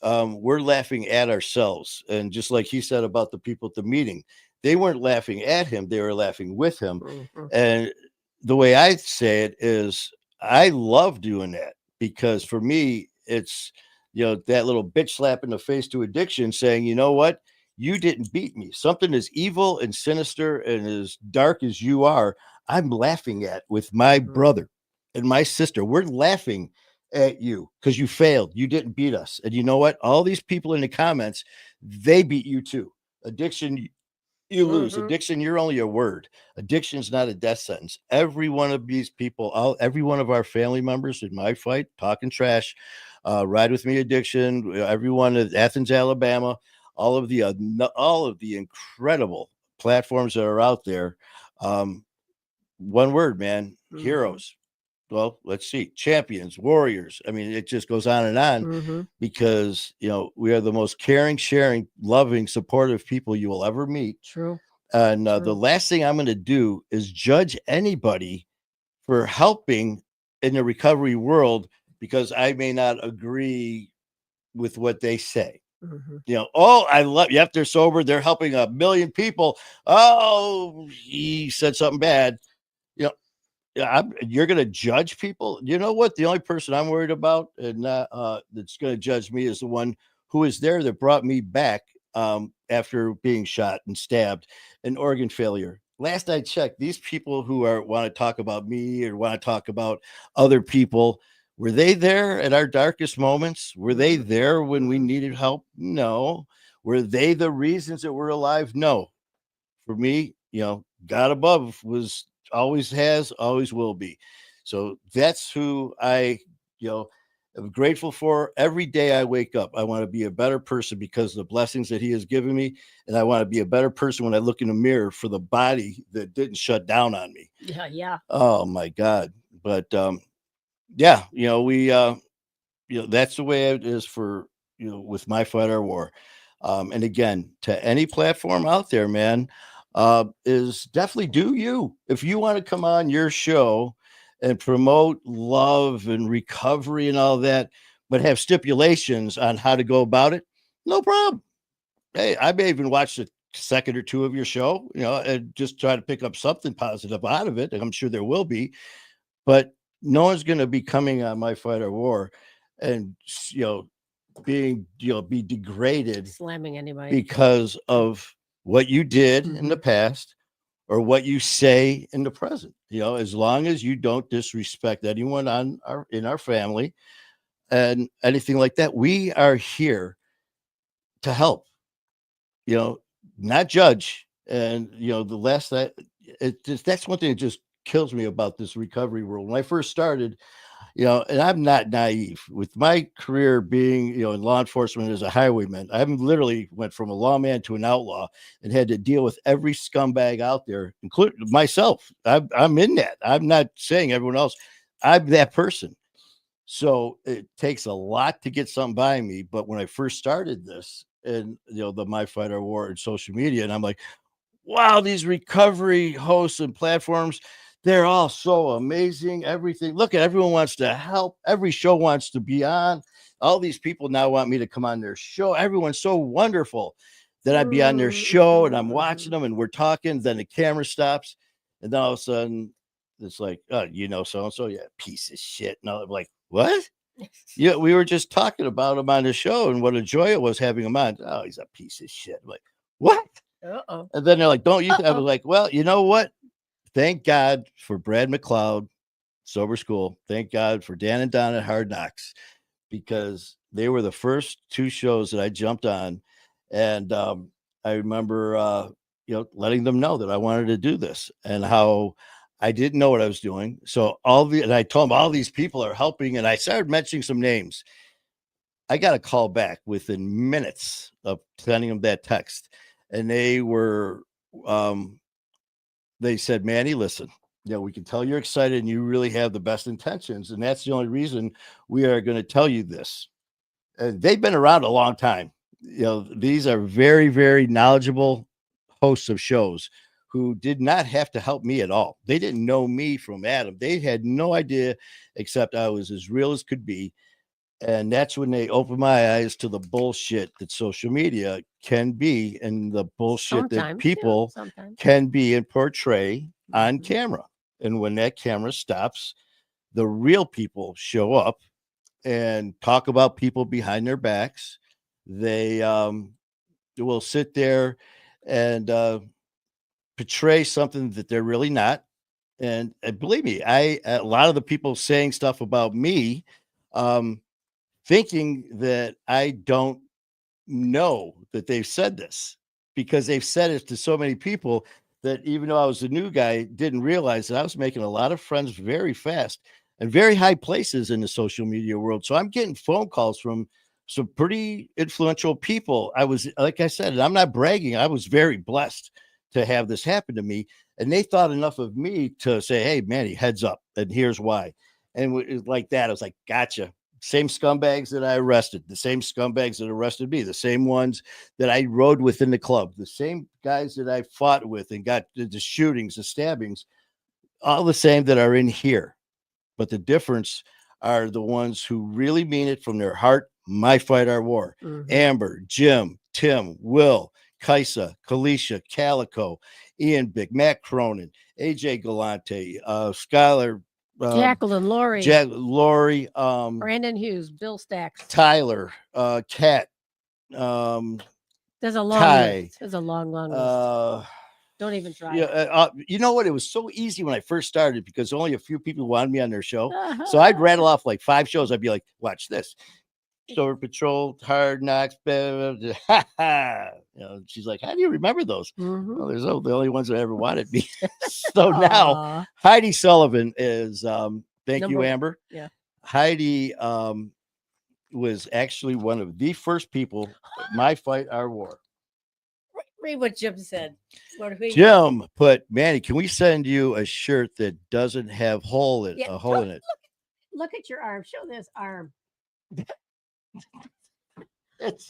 We're laughing at ourselves. And just like he said about the people at the meeting, they weren't laughing at him, they were laughing with him. And the way I say it is, I love doing that, because for me, it's, that little bitch slap in the face to addiction saying, you know what, you didn't beat me. Something as evil and sinister and as dark as you are, I'm laughing at with my brother and my sister. We're laughing at you because you failed. You didn't beat us. And you know what? All these people in the comments, they beat you too. Addiction, you lose. Addiction, you're only a word. Addiction's not a death sentence. Every one of these people, every one of our family members in my fight, talking trash, Ride With Me Addiction, everyone at Athens, Alabama, all of the incredible platforms that are out there. One word, man, heroes. Well, let's see, champions, warriors. I mean, it just goes on and on because, we are the most caring, sharing, loving, supportive people you will ever meet. True. And the last thing I'm going to do is judge anybody for helping in the recovery world because I may not agree with what they say. I love you. If they're sober, they're helping 1 million people. Oh, he said something bad. You're going to judge people. You know what? The only person I'm worried about and that's going to judge me is the one who was there that brought me back after being shot and stabbed and organ failure. Last I checked, these people who want to talk about me or want to talk about other people, were they there at our darkest moments? Were they there when we needed help? No. Were they the reasons that we're alive? No. For me, God above was always has, always will be. So that's who I, am grateful for. Every day I wake up, I want to be a better person because of the blessings that he has given me. And I want to be a better person when I look in the mirror for the body that didn't shut down on me. Yeah, yeah. Oh my God. But yeah, we that's the way it is for with My Fight Our War. And again, to any platform out there, man, is definitely do you. If you want to come on your show and promote love and recovery and all that, but have stipulations on how to go about it, no problem. Hey, I may even watch a second or two of your show, and just try to pick up something positive out of it. And I'm sure there will be, but no one's going to be coming on My Fight or War and, being, be degraded Slamming anybody. because of what you did in the past or what you say in the present. As long as you don't disrespect anyone in our family and anything like that, we are here to help, not judge. And the last that's one thing that just kills me about this recovery world. When I first started, and I'm not naive with my career being, in law enforcement as a highwayman. I literally went from a lawman to an outlaw and had to deal with every scumbag out there, including myself. I'm in that. I'm not saying everyone else. I'm that person. So it takes a lot to get something by me. But when I first started this and, the My Fight or War and social media, and I'm like, wow, these recovery hosts and platforms, they're all so amazing. Everything. Look at everyone wants to help. Every show wants to be on. All these people now want me to come on their show. Everyone's so wonderful that I'd be on their show and I'm watching them and we're talking. Then the camera stops. And then all of a sudden it's like, oh, so-and-so, yeah, piece of shit. And I'm like, what? Yeah, we were just talking about him on the show and what a joy it was having him on. Oh, he's a piece of shit. I'm like, what? Uh-oh. And then they're like, don't you? I was like, well, you know what? Thank God for Brad McLeod, Sober School. Thank God for Dan and Don at Hard Knocks, because they were the first two shows that I jumped on. And I remember, letting them know that I wanted to do this and how I didn't know what I was doing. So and I told them all these people are helping. And I started mentioning some names. I got a call back within minutes of sending them that text. And they were, they said, Manny, listen, we can tell you're excited and you really have the best intentions. And that's the only reason we are going to tell you this. And they've been around a long time. These are very, very knowledgeable hosts of shows who did not have to help me at all. They didn't know me from Adam. They had no idea, except I was as real as could be. And that's when they opened my eyes to the bullshit that social media can be and the bullshit that people can be and portray on camera. And when that camera stops, the real people show up and talk about people behind their backs. They will sit there and portray something that they're really not. And believe me, a lot of the people saying stuff about me, thinking that I don't know that they've said this, because they've said it to so many people that even though I was a new guy, didn't realize that I was making a lot of friends very fast and very high places in the social media world. So I'm getting phone calls from some pretty influential people. I was, like I said, and I'm not bragging, I was very blessed to have this happen to me. And they thought enough of me to say, hey, Manny, heads up, and here's why. And like that, I was like, gotcha. Same scumbags that I arrested, the same scumbags that arrested me, the same ones that I rode with in the club, the same guys that I fought with and got the shootings, the stabbings, all the same that are in here. But the difference are the ones who really mean it from their heart. My Fight Our War. Amber, Jim, Tim, Will, Kaisa, Kalisha, Calico, Ian Big, Matt Cronin, AJ Galante, Skylar, Jacqueline, Lori, Lori, Brandon Hughes, Bill Stacks, Tyler, Kat, There's a long Kai. list. There's a long list. Don't even try. Yeah, you know what? It was so easy when I first started because only a few people wanted me on their show. So I'd rattle off like 5 shows. I'd be like, watch this. Store Patrol, Hard Knocks, ha ha. She's like, how do you remember those? Well, there's the only ones that ever wanted me. So now Heidi Sullivan is thank you, Amber. Yeah. Heidi was actually one of the first people My Fight Our War. Read what Jim said. Jim put, Manny, can we send you a shirt that doesn't have a hole in it? Look at your arm. Show this arm. It's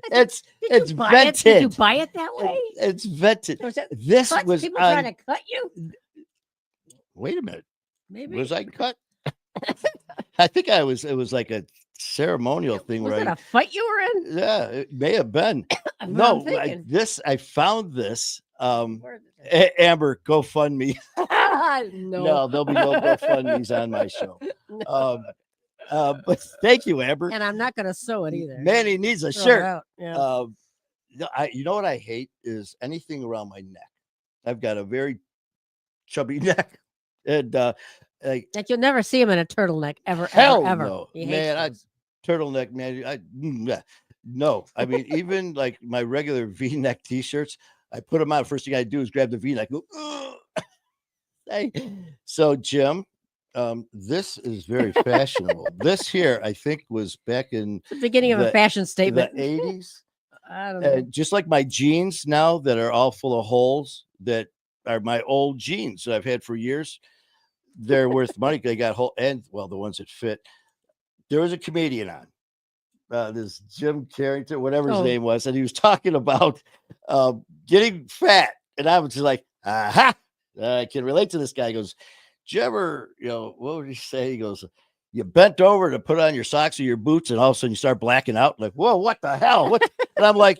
vented. Did you buy it that way? It's vented. This was people trying to cut you. Wait a minute. Maybe was I cut? I think I was. It was like a ceremonial thing. Was it a fight you were in? Yeah, it may have been. No, I found this. Amber, GoFundMe. No, there'll be no GoFundMes on my show. But thank you, Amber. And I'm not going to sew it either. Manny needs a shirt. Yeah. You know what I hate is anything around my neck. I've got a very chubby neck, and like you'll never see him in a turtleneck ever. No, man. Turtleneck, man. No, I mean even like my regular V-neck T-shirts, I put them on. First thing I do is grab the V-neck. Go, so Jim. This is very fashionable. This here, I think, was back in the beginning of a fashion statement. The 80s. I don't know. Just like my jeans now that are all full of holes that are my old jeans that I've had for years. They're worth money. They got whole and the ones that fit. There was a comedian on this Jim Carrington, whatever his name was, and he was talking about getting fat. And I was just like, aha, I can relate to this guy. He goes, did you ever, what would he say? He goes, you bent over to put on your socks or your boots, and all of a sudden you start blacking out. Like, whoa, what the hell? What? And I'm like,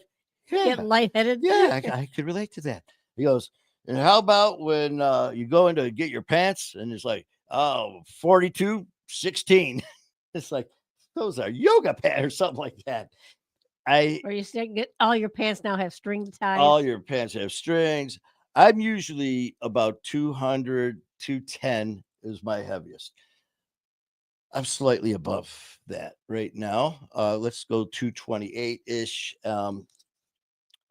get lightheaded. Yeah, I could relate to that. He goes, and how about when you go in to get your pants, and it's like, 42-16. It's like, those are yoga pants or something like that. Or you say get all your pants now have string ties. All your pants have strings. I'm usually about 200, 210 is my heaviest. I'm slightly above that right now. Let's go 228-ish.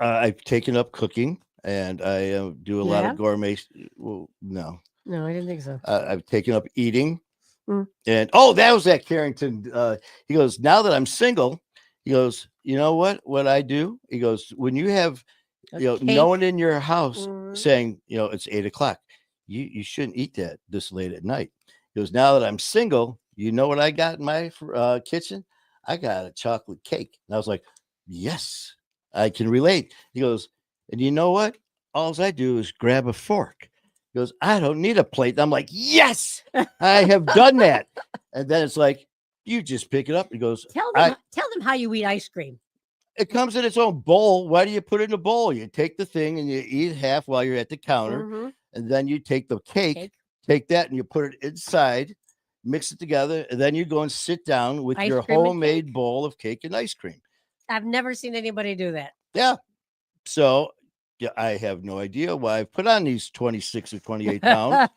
I've taken up cooking, and I do a lot of gourmet. Well, no, I didn't think so. I've taken up eating. And that was that Carrington. He goes, now that I'm single, he goes, you know what I do? He goes, when you have no one in your house saying, it's 8:00, you shouldn't eat that this late at night. He goes, now that I'm single, you know what I got in my kitchen? I got a chocolate cake. And I was like, yes, I can relate. He goes, and you know what? All I do is grab a fork. He goes, I don't need a plate. I'm like, yes, I have done that. And then it's like, you just pick it up. He goes, tell them how you eat ice cream. It comes in its own bowl. Why do you put it in a bowl? You take the thing and you eat half while you're at the counter. And then you take the cake, take that and you put it inside, mix it together. And then you go and sit down with your homemade bowl of cake and ice cream. I've never seen anybody do that. Yeah. So I have no idea why I've put on these 26 or 28 pounds,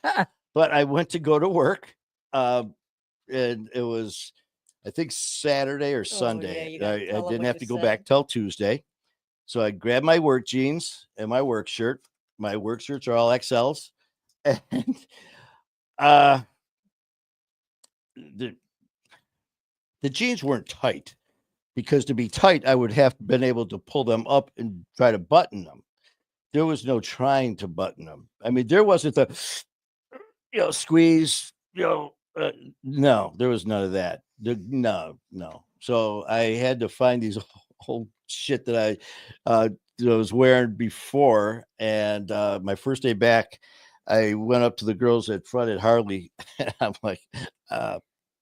but I went to go to work. And it was, I think, Saturday or Sunday. I didn't have to go back till Tuesday. So I grabbed my work jeans and my work shirt. My work shirts are all XLs. And the jeans weren't tight, because to be tight, I would have been able to pull them up and try to button them. There was no trying to button them. I mean, there wasn't the, squeeze, no, there was none of that. No. So I had to find these whole shit that I was wearing before. And my first day back, I went up to the girls at front at Harley. And I'm like,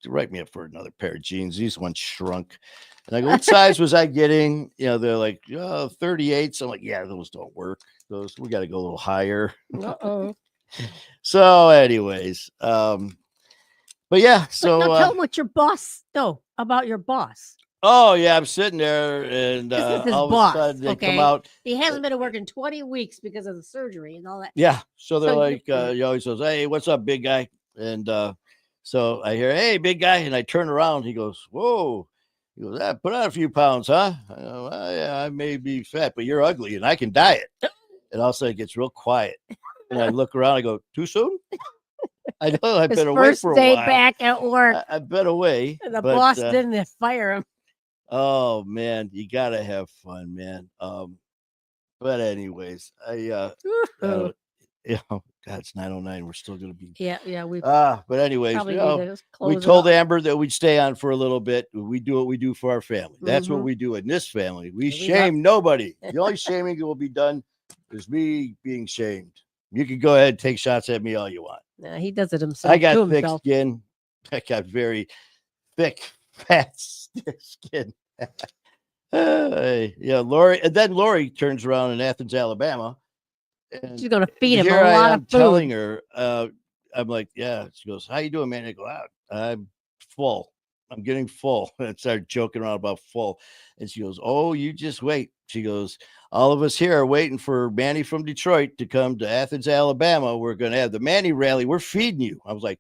write me up for another pair of jeans. These ones shrunk. And I go, what size was I getting? They're like, 38. So I'm like, yeah, those don't work. We got to go a little higher. So anyways, but yeah, so tell them what your boss about your boss. Oh yeah, I'm sitting there, and This is his all of a boss, sudden they come okay? out. He hasn't been to work in 20 weeks because of the surgery and all that. Yeah, so they're So like, he always goes, "Hey, what's up, big guy?" And so I hear, "Hey, big guy," and I turn around. He goes, "Whoa." He goes, "Put on a few pounds, huh?" I go, "Well, yeah, I may be fat, but you're ugly, and I can diet." And all of a sudden it gets real quiet, and I look around. I go, "Too soon?" I know I've his been away first for a day while. back at work, I've been away, and the but boss didn't fire him. oh man, you gotta have fun, man. But anyways, I Ooh. you know, God, it's 9:09. We're still gonna be Yeah, we but anyways, probably you need know, to we close it told up. Amber that we'd stay on for a little bit. We do what we do for our family. That's what Mhm. we do in this family. We We shame nobody. The only shaming that will be done is me being shamed. You can go ahead and take shots at me all you want. Nah, he does it himself I to got thick himself. skin. I got very thick, fat skin. Yeah, Lori. And then Lori turns around in Athens, Alabama. And She's gonna feed him here a I lot am of telling food. her, I'm like, yeah. She goes, "How you doing, man?" I go, I'm full. I'm getting full." And I started joking around about full. And she goes, "Oh, you just wait." She goes, "All of us here are waiting for Manny from Detroit to come to Athens, Alabama. We're going to have the Manny rally. We're feeding you." I was like,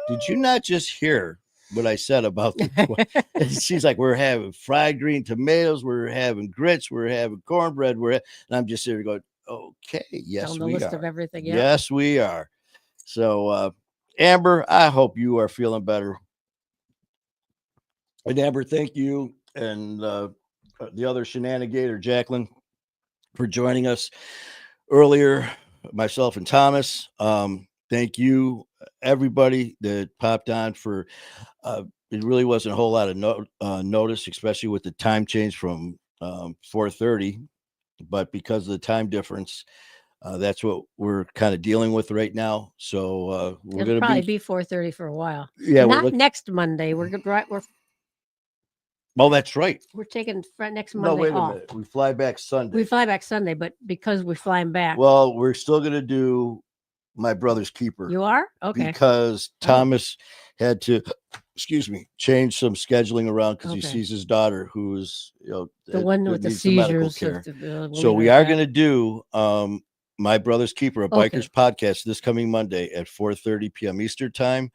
"Did you not just hear what I said about the?" And she's like, "We're having fried green tomatoes. We're having grits. We're having cornbread. And I'm just here going, okay, yes, Down the we list are. of everything. Yep. Yes, we are." So, Amber, I hope you are feeling better. And Amber, thank you. And the other shenanigator, Jacqueline, for joining us earlier, myself and Thomas. Thank you, everybody that popped on for it really wasn't a whole lot of notice, especially with the time change from 4:30. But because of the time difference, that's what we're kind of dealing with right now. So we're It'll going to probably be, be 4:30 for a while. yeah, Not next Monday. We're oh, that's right. taking next No, Monday wait a off. minute. We fly back Sunday. We fly back Sunday, but because we're flying back, Well, we're still going to do my brother's keeper you are okay. because Thomas had to, excuse me, change some scheduling around because he Okay. sees his daughter who's, The one with the needs the medical seizures. care. We'll So leave it we at are that. going to do my brother's keeper, a Okay. bikers podcast this coming Monday at 4:30 p.m. Eastern time.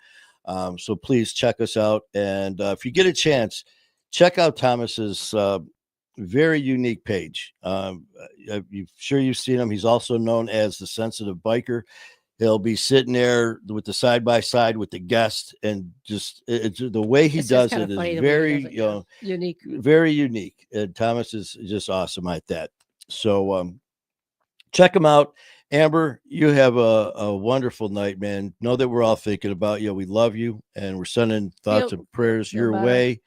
So please check us out. And if you get a chance, check out Thomas's very unique page. I'm sure you've seen him. He's also known as the Sensitive Biker. He'll be sitting there with the side by side with the guest, and just it's the way he It's just does kinda it funny is the way he very, does it, yeah. Unique. very unique. And Thomas is just awesome at that. So check him out. Amber, you have a wonderful night, man. Know that we're all thinking about you. We love you, and we're sending thoughts and prayers feel your better. way,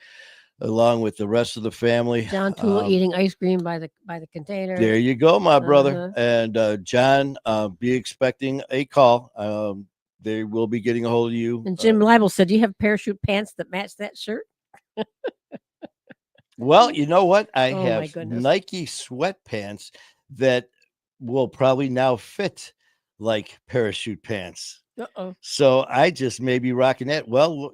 along with the rest of the family. John Toole eating ice cream by the container. There you go, my brother. And John, be expecting a call. They will be getting a hold of you. And Jim Leibel said, "Do you have parachute pants that match that shirt?" Well, you know what? I Oh, my have goodness. Nike sweatpants that will probably now fit like parachute pants. Uh-oh. So I just may be rocking that. Well,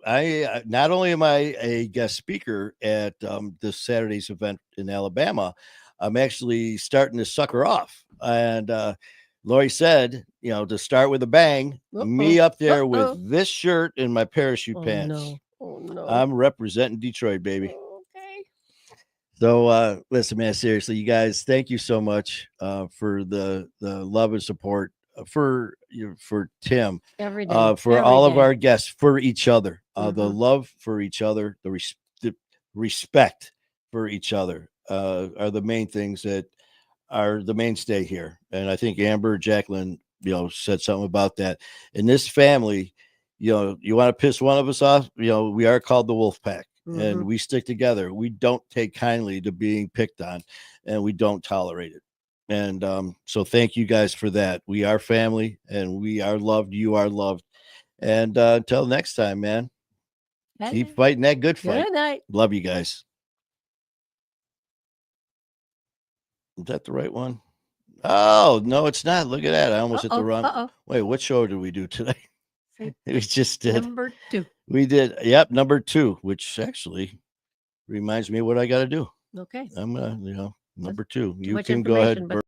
I not only am I a guest speaker at this Saturday's event in Alabama, I'm actually starting to sucker off. And Lori said, to start with a bang, me up there with this shirt and my parachute pants. No. Oh no. I'm representing Detroit, baby. Okay. So listen, man, seriously, you guys, thank you so much for the love and support for Tim, Every day. for every all of day. our guests, for each other, the Mhm. love for each other, the respect for each other are the main things that are the mainstay here. And I think Amber, Jacqueline, said something about that. In this family, you want to piss one of us off, we are called the Wolf Pack. And Mhm. we stick together. We don't take kindly to being picked on, and we don't tolerate it. And so thank you guys for that. We are family, and we are loved. You are loved. And until next time, man, keep fighting that good fight. Good night. Love you guys. Is that the right one? Oh, no, it's not. Look at that. I almost hit the wrong. Wait, what show did we do today? We just did. Number 2. We did. Yep, number 2, which actually reminds me of what I got to do. Okay. I'm, number two. You much can go ahead. information, but